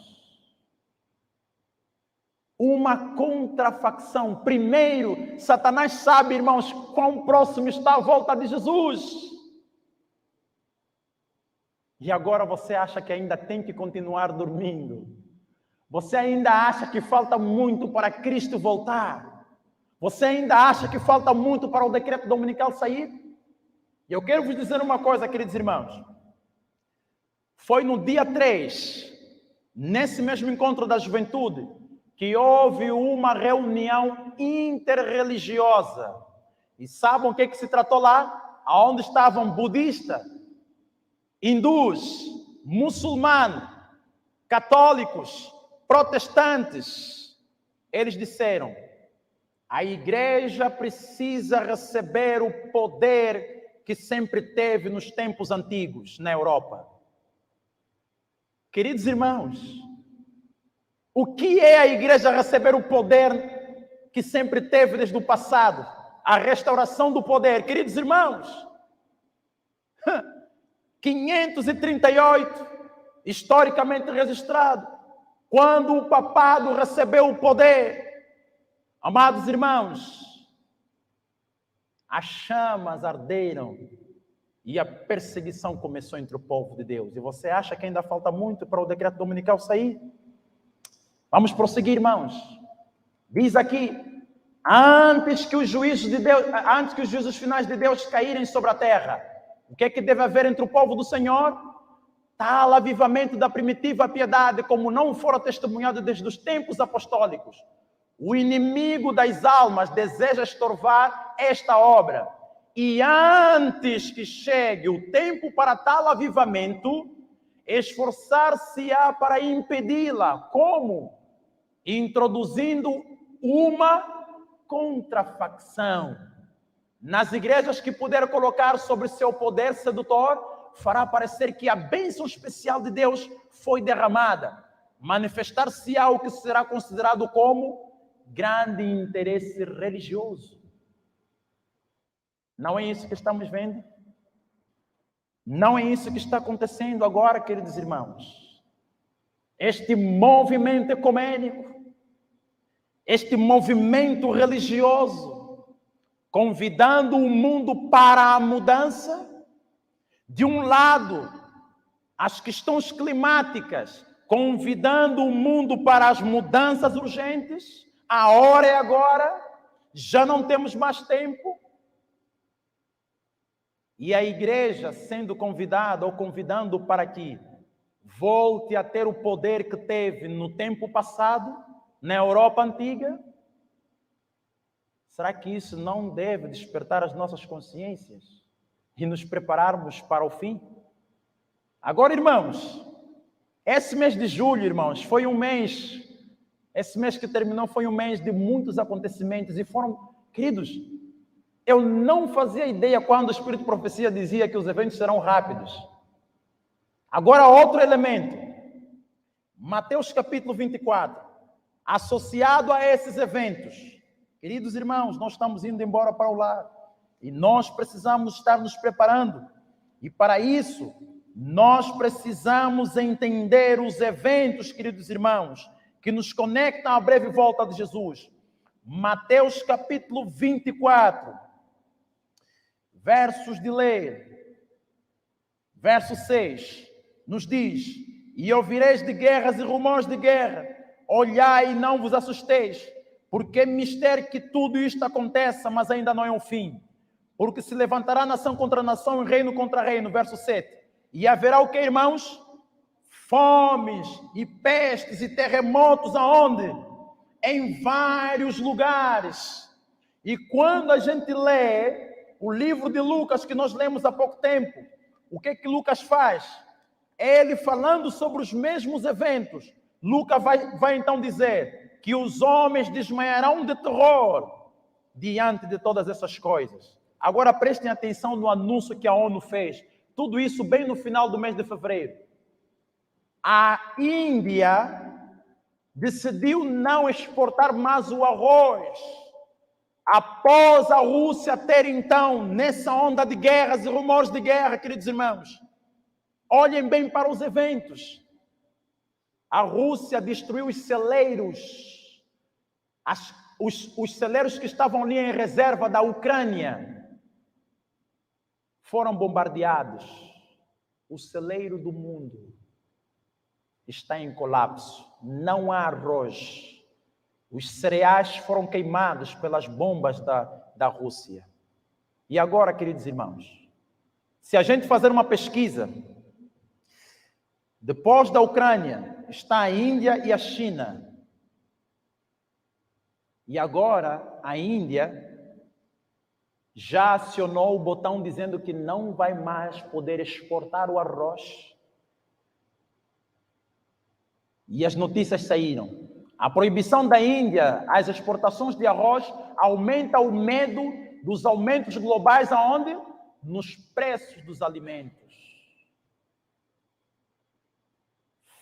[SPEAKER 2] Uma contrafacção. Primeiro, Satanás sabe, irmãos, quão próximo está a volta de Jesus. E agora você acha que ainda tem que continuar dormindo? Você ainda acha que falta muito para Cristo voltar? Você ainda acha que falta muito para o decreto dominical sair? E eu quero vos dizer uma coisa, queridos irmãos. Foi no dia 3, nesse mesmo encontro da juventude, que houve uma reunião interreligiosa. E sabem o que se tratou lá? Onde estavam budistas, hindus, muçulmanos, católicos, protestantes. Eles disseram: a igreja precisa receber o poder que sempre teve nos tempos antigos na Europa. Queridos irmãos, o que é a igreja receber o poder que sempre teve desde o passado? A restauração do poder. Queridos irmãos, 538, historicamente registrado, quando o papado recebeu o poder, amados irmãos, as chamas arderam e a perseguição começou entre o povo de Deus. E você acha que ainda falta muito para o decreto dominical sair? Vamos prosseguir, irmãos. Diz aqui: antes que os juízos de Deus, antes que os juízos finais de Deus caírem sobre a terra, o que é que deve haver entre o povo do Senhor? Tal avivamento da primitiva piedade, como não fora testemunhado desde os tempos apostólicos. O inimigo das almas deseja estorvar esta obra. E antes que chegue o tempo para tal avivamento, esforçar-se-á para impedi-la. Como? Introduzindo uma contrafacção. Nas igrejas que puder colocar sobre seu poder sedutor, fará parecer que a bênção especial de Deus foi derramada. Manifestar-se-á o que será considerado como grande interesse religioso. Não é isso que estamos vendo? Não é isso que está acontecendo agora, queridos irmãos? Este movimento ecumênico, este movimento religioso, convidando o mundo para a mudança. De um lado, as questões climáticas, convidando o mundo para as mudanças urgentes. A hora é agora, já não temos mais tempo. E a igreja sendo convidada ou convidando para que volte a ter o poder que teve no tempo passado, na Europa antiga. Será que isso não deve despertar as nossas consciências e nos prepararmos para o fim? Agora, irmãos, esse mês de julho, irmãos, foi um mês, esse mês que terminou foi um mês de muitos acontecimentos e foram, queridos, eu não fazia ideia quando o Espírito de Profecia dizia que os eventos serão rápidos. Agora, outro elemento. Mateus capítulo 24. Associado a esses eventos. Queridos irmãos, nós estamos indo embora para o lar. E nós precisamos estar nos preparando. E para isso, nós precisamos entender os eventos, queridos irmãos, que nos conectam à breve volta de Jesus. Mateus capítulo 24. Versos de ler, verso 6, nos diz: e ouvireis de guerras e rumores de guerra, olhai e não vos assusteis, porque é mistério que tudo isto aconteça, mas ainda não é o fim. Porque se levantará nação contra nação e reino contra reino, verso 7, E haverá o que, irmãos? Fomes e pestes e terremotos aonde? Em vários lugares. E quando a gente lê o livro de Lucas, que nós lemos há pouco tempo, o que Lucas faz? Ele falando sobre os mesmos eventos. Lucas vai então dizer que os homens desmaiarão de terror diante de todas essas coisas. Agora prestem atenção no anúncio que a ONU fez. Tudo isso bem no final do mês de fevereiro. A Índia decidiu não exportar mais o arroz. Após a Rússia ter então, nessa onda de guerras e rumores de guerra, queridos irmãos, olhem bem para os eventos. A Rússia destruiu os celeiros, os celeiros que estavam ali em reserva da Ucrânia foram bombardeados. O celeiro do mundo está em colapso. Não há arroz. Os cereais foram queimados pelas bombas da Rússia. E agora, queridos irmãos, se a gente fazer uma pesquisa, depois da Ucrânia está a Índia e a China. E agora a Índia já acionou o botão dizendo que não vai mais poder exportar o arroz. E as notícias saíram. A proibição da Índia às exportações de arroz aumenta o medo dos aumentos globais aonde? Nos preços dos alimentos.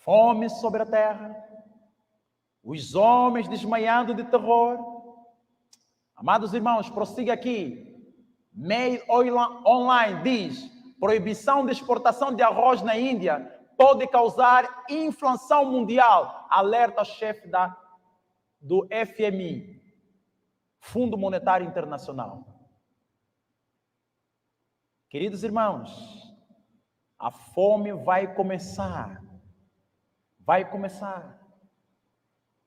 [SPEAKER 2] Fome sobre a terra, os homens desmaiando de terror. Amados irmãos, prossiga aqui. Mail Online diz: proibição de exportação de arroz na Índia pode causar inflação mundial. Alerta o chefe do FMI, Fundo Monetário Internacional. Queridos irmãos, a fome vai começar. Vai começar.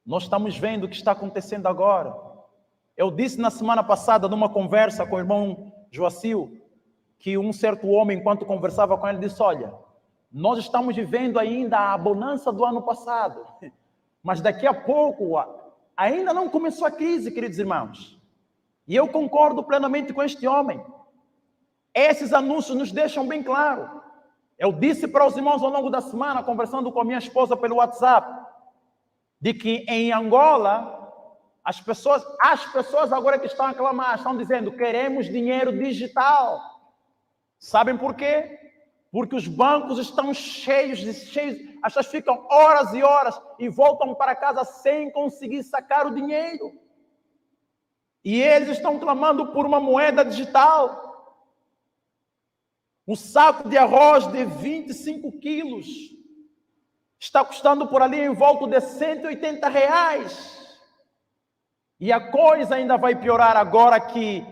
[SPEAKER 2] Nós estamos vendo o que está acontecendo agora. Eu disse na semana passada, numa conversa com o irmão Joacil, que um certo homem, enquanto conversava com ele, disse: olha, nós estamos vivendo ainda a bonança do ano passado, mas daqui a pouco ainda não começou a crise, queridos irmãos. E eu concordo plenamente com este homem. Esses anúncios nos deixam bem claro. Eu disse para os irmãos ao longo da semana, conversando com a minha esposa pelo WhatsApp, de que em Angola, as pessoas agora que estão a clamar, estão dizendo: queremos dinheiro digital. Sabem por quê? Porque os bancos estão cheios, as pessoas ficam horas e horas e voltam para casa sem conseguir sacar o dinheiro. E eles estão clamando por uma moeda digital. Um saco de arroz de 25 quilos está custando por ali em volta de R$180. E a coisa ainda vai piorar agora que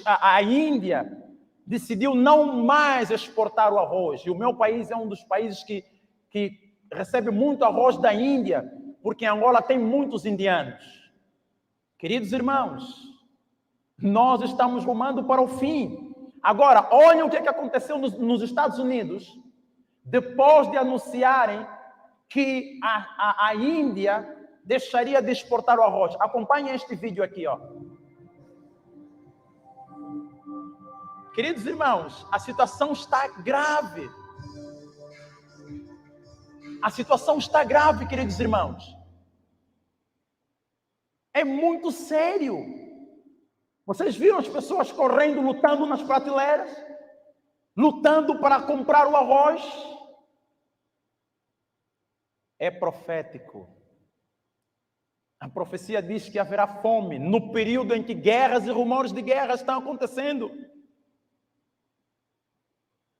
[SPEAKER 2] a Índia decidiu não mais exportar o arroz. E o meu país é um dos países que recebe muito arroz da Índia, porque em Angola tem muitos indianos. Queridos irmãos, nós estamos rumando para o fim. Agora, olhem o que aconteceu nos Estados Unidos, depois de anunciarem que a Índia deixaria de exportar o arroz. Acompanhem este vídeo aqui, ó. Queridos irmãos, a situação está grave. A situação está grave, queridos irmãos. É muito sério. Vocês viram as pessoas correndo, lutando nas prateleiras? Lutando para comprar o arroz? É profético. A profecia diz que haverá fome no período em que guerras e rumores de guerra estão acontecendo.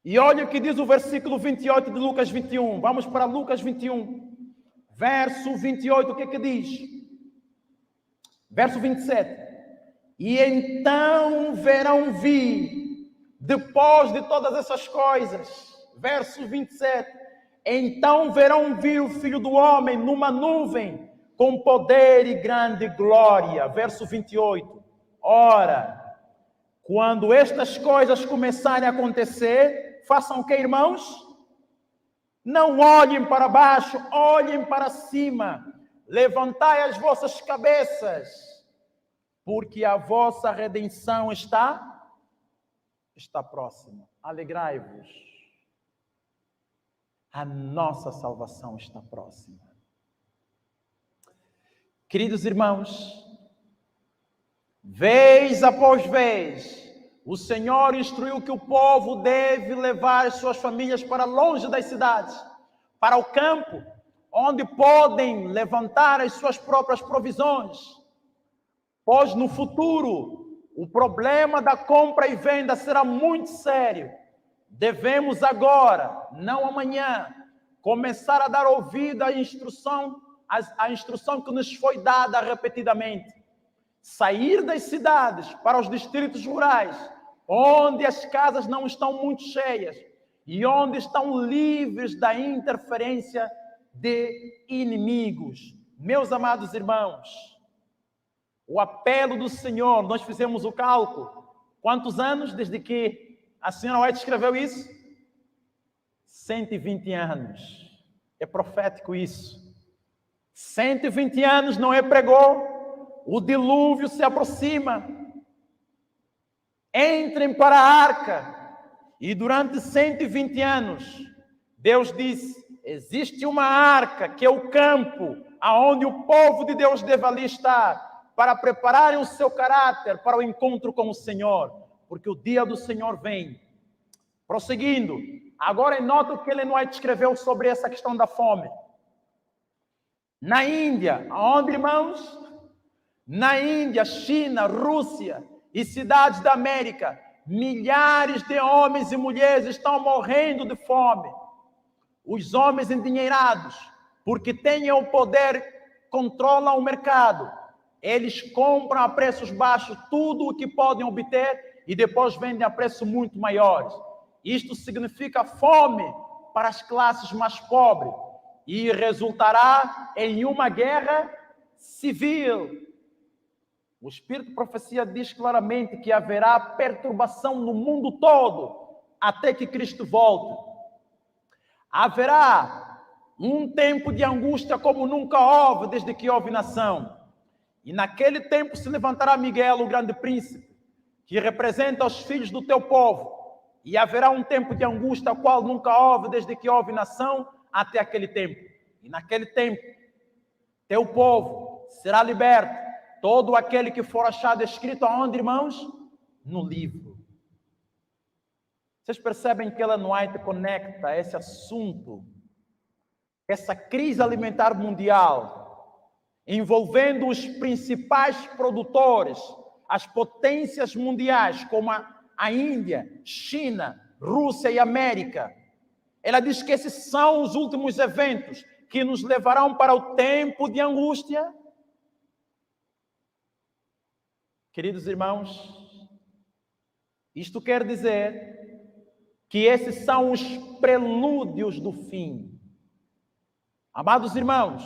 [SPEAKER 2] E olha o que diz o versículo 28 de Lucas 21. Vamos para Lucas 21. Verso 28, o que é que diz? Verso 27. E então verão vir, depois de todas essas coisas, verso 27, então verão vir o Filho do Homem numa nuvem, com poder e grande glória. Verso 28. Ora, quando estas coisas começarem a acontecer, façam o que, irmãos? Não olhem para baixo, olhem para cima. Levantai as vossas cabeças, porque a vossa redenção está próxima. Alegrai-vos. A nossa salvação está próxima. Queridos irmãos, vez após vez, o Senhor instruiu que o povo deve levar as suas famílias para longe das cidades, para o campo, onde podem levantar as suas próprias provisões. Pois no futuro, o problema da compra e venda será muito sério. Devemos agora, não amanhã, começar a dar ouvido à instrução que nos foi dada repetidamente. Sair das cidades para os distritos rurais, onde as casas não estão muito cheias e onde estão livres da interferência de inimigos. Meus amados irmãos, o apelo do Senhor, nós fizemos o cálculo. Quantos anos desde que a senhora White escreveu isso? 120 anos. É profético isso. 120 anos Noé pregou, o dilúvio se aproxima. Entrem para a arca. E durante 120 anos, Deus disse, existe uma arca que é o campo, aonde o povo de Deus deve ali estar, para prepararem o seu caráter para o encontro com o Senhor, porque o dia do Senhor vem. Prosseguindo, agora nota o que Ellen White escreveu sobre essa questão da fome. Na Índia, aonde, irmãos? Na Índia, China, Rússia e cidades da América, milhares de homens e mulheres estão morrendo de fome. Os homens endinheirados, porque têm o poder, controlam o mercado. Eles compram a preços baixos tudo o que podem obter e depois vendem a preços muito maiores. Isto significa fome para as classes mais pobres e resultará em uma guerra civil. O Espírito de Profecia diz claramente que haverá perturbação no mundo todo até que Cristo volte. Haverá um tempo de angústia como nunca houve desde que houve nação. E naquele tempo se levantará Miguel, o grande príncipe, que representa os filhos do teu povo. E haverá um tempo de angústia, qual nunca houve desde que houve nação até aquele tempo. E naquele tempo, teu povo será liberto. Todo aquele que for achado escrito aonde, irmãos? No livro. Vocês percebem que Ellen White conecta esse assunto, essa crise alimentar mundial, envolvendo os principais produtores, as potências mundiais, como a Índia, China, Rússia e América. Ela diz que esses são os últimos eventos que nos levarão para o tempo de angústia. Queridos irmãos, isto quer dizer que esses são os prelúdios do fim. Amados irmãos,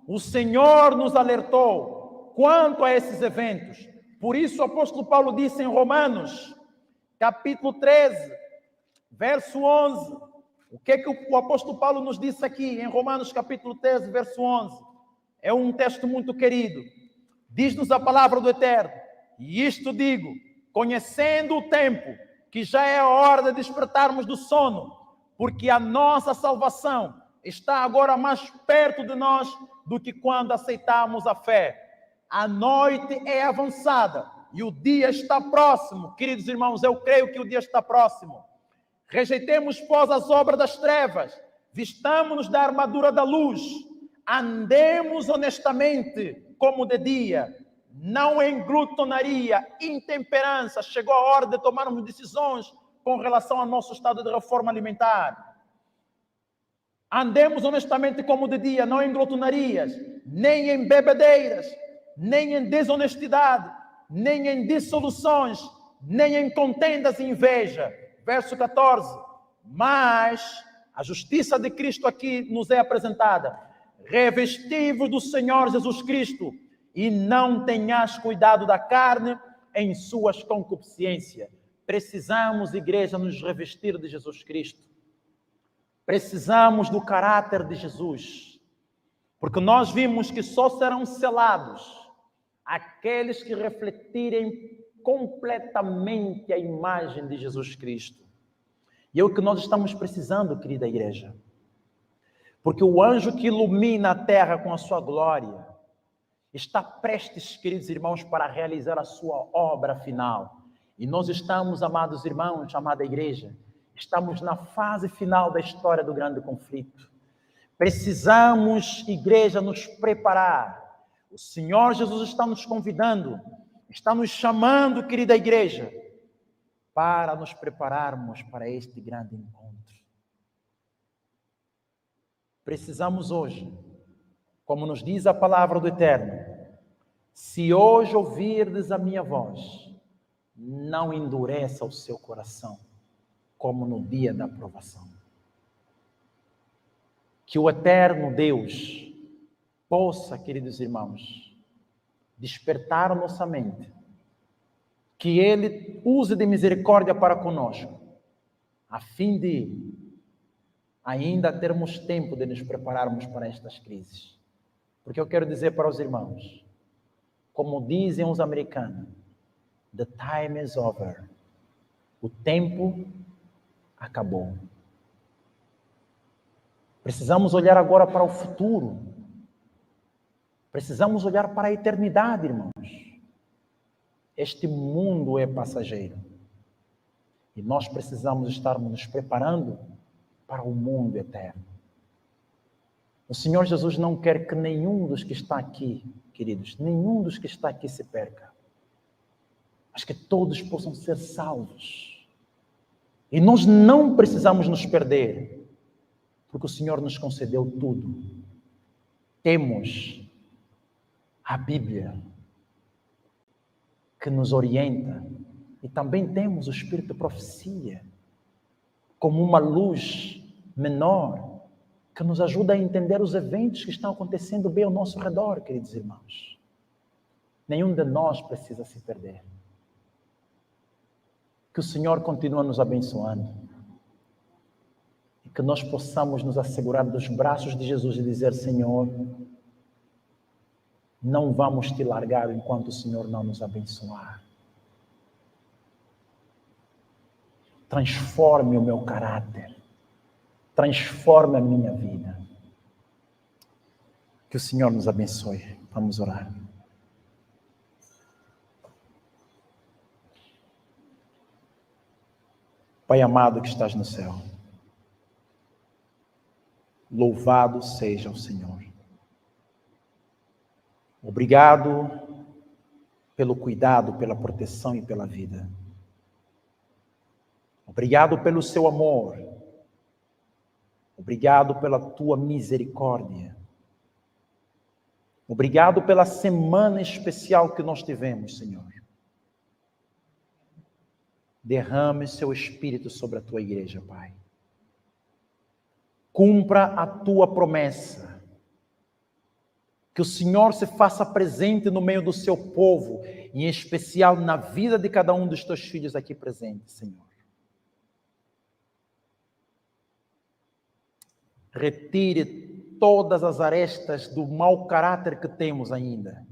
[SPEAKER 2] o Senhor nos alertou quanto a esses eventos. Por isso o apóstolo Paulo disse em Romanos, capítulo 13, verso 11. O que o apóstolo Paulo nos disse aqui em Romanos, capítulo 13, verso 11? É um texto muito querido. Diz-nos a palavra do Eterno. E isto digo, conhecendo o tempo, que já é a hora de despertarmos do sono, porque a nossa salvação está agora mais perto de nós do que quando aceitamos a fé. A noite é avançada e o dia está próximo. Queridos irmãos, eu creio que o dia está próximo. Rejeitemos, pois, as obras das trevas, vistamo-nos da armadura da luz, andemos honestamente como de dia, não em glutonaria, intemperança. Chegou a hora de tomarmos decisões com relação ao nosso estado de reforma alimentar. Andemos honestamente como de dia, não em glutonarias, nem em bebedeiras, nem em desonestidade, nem em dissoluções, nem em contendas e inveja. Verso 14. Mas a justiça de Cristo aqui nos é apresentada. Revesti-vos do Senhor Jesus Cristo e não tenhas cuidado da carne em suas concupiscências. Precisamos, igreja, nos revestir de Jesus Cristo. Precisamos do caráter de Jesus, porque nós vimos que só serão selados aqueles que refletirem completamente a imagem de Jesus Cristo. E é o que nós estamos precisando, querida igreja. Porque o anjo que ilumina a terra com a sua glória está prestes, queridos irmãos, para realizar a sua obra final. E nós estamos, amados irmãos, amada igreja, estamos na fase final da história do grande conflito. Precisamos, igreja, nos preparar. O Senhor Jesus está nos convidando, está nos chamando, querida igreja, para nos prepararmos para este grande encontro. Precisamos hoje, como nos diz a palavra do Eterno, se hoje ouvirdes a minha voz, não endureça o seu coração, como no dia da provação. Que o Eterno Deus possa, queridos irmãos, despertar a nossa mente, que Ele use de misericórdia para conosco, a fim de ainda termos tempo de nos prepararmos para estas crises. Porque eu quero dizer para os irmãos, como dizem os americanos, the time is over. O tempo acabou. Precisamos olhar agora para o futuro. Precisamos olhar para a eternidade, irmãos. Este mundo é passageiro. E nós precisamos estar nos preparando para o mundo eterno. O Senhor Jesus não quer que nenhum dos que está aqui, queridos, nenhum dos que está aqui se perca. Mas que todos possam ser salvos. E nós não precisamos nos perder, porque o Senhor nos concedeu tudo. Temos a Bíblia, que nos orienta, e também temos o Espírito de Profecia, como uma luz menor, que nos ajuda a entender os eventos que estão acontecendo bem ao nosso redor, queridos irmãos. Nenhum de nós precisa se perder. Que o Senhor continue nos abençoando. E que nós possamos nos assegurar dos braços de Jesus e dizer: Senhor, não vamos te largar enquanto o Senhor não nos abençoar. Transforme o meu caráter. Transforme a minha vida. Que o Senhor nos abençoe. Vamos orar. Pai amado que estás no céu, louvado seja o Senhor. Obrigado pelo cuidado, pela proteção e pela vida. Obrigado pelo seu amor. Obrigado pela tua misericórdia. Obrigado pela semana especial que nós tivemos, Senhor. Derrame seu Espírito sobre a tua igreja, Pai. Cumpra a tua promessa. Que o Senhor se faça presente no meio do seu povo, em especial na vida de cada um dos teus filhos aqui presentes, Senhor. Retire todas as arestas do mau caráter que temos ainda.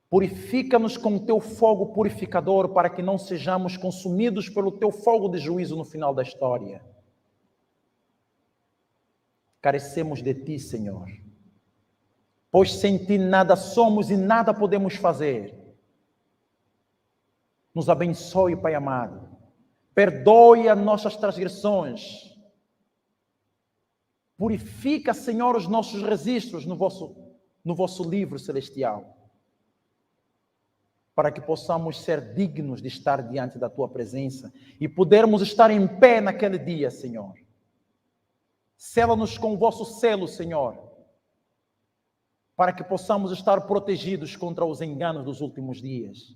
[SPEAKER 2] Purifica-nos com o teu fogo purificador para que não sejamos consumidos pelo teu fogo de juízo no final da história. Carecemos de ti, Senhor, pois sem ti nada somos e nada podemos fazer. Nos abençoe, Pai amado. Perdoe as nossas transgressões. Purifica, Senhor, os nossos registros no vosso livro celestial, para que possamos ser dignos de estar diante da tua presença e podermos estar em pé naquele dia, Senhor. Sela-nos com o vosso selo, Senhor, para que possamos estar protegidos contra os enganos dos últimos dias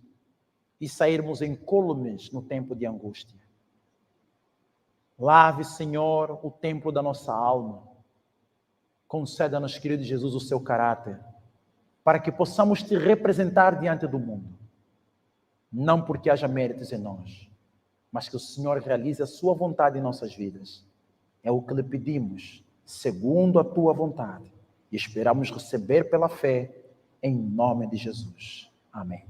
[SPEAKER 2] e sairmos incólumes no tempo de angústia. Lave, Senhor, o templo da nossa alma. Conceda-nos, querido Jesus, o seu caráter, para que possamos te representar diante do mundo. Não porque haja méritos em nós, mas que o Senhor realize a sua vontade em nossas vidas. É o que lhe pedimos, segundo a tua vontade, e esperamos receber pela fé, em nome de Jesus. Amém.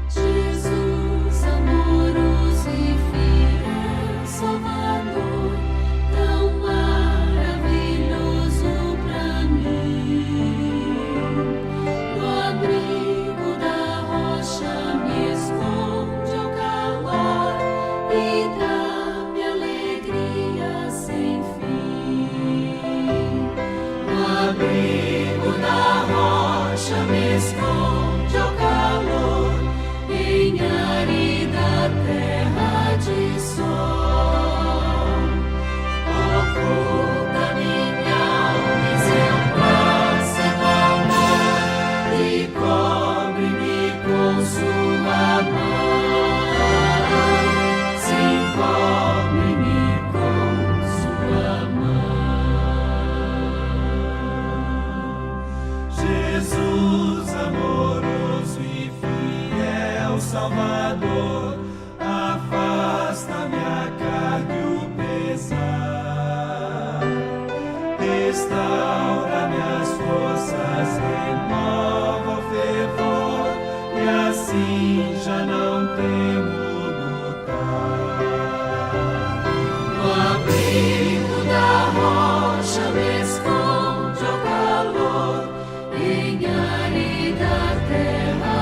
[SPEAKER 4] Jesus, amoroso e fiel Salvador, tão maravilhoso pra mim. No abrigo da rocha me esconde ao calor e dá-me alegria sem fim. No abrigo da rocha me esconde ao calor, em árida terra de sol. Oculta minha alma em seu plácido amor e cobre-me com sua mão. Sim, cobre-me com sua mão.
[SPEAKER 1] Jesus amoroso e fiel Salvador, afasta-me a carga e o pesar, restaura-me as forças, renova o fervor, e assim já não temo lutar.
[SPEAKER 4] No abrigo da rocha me esconde ao calor, em árida terra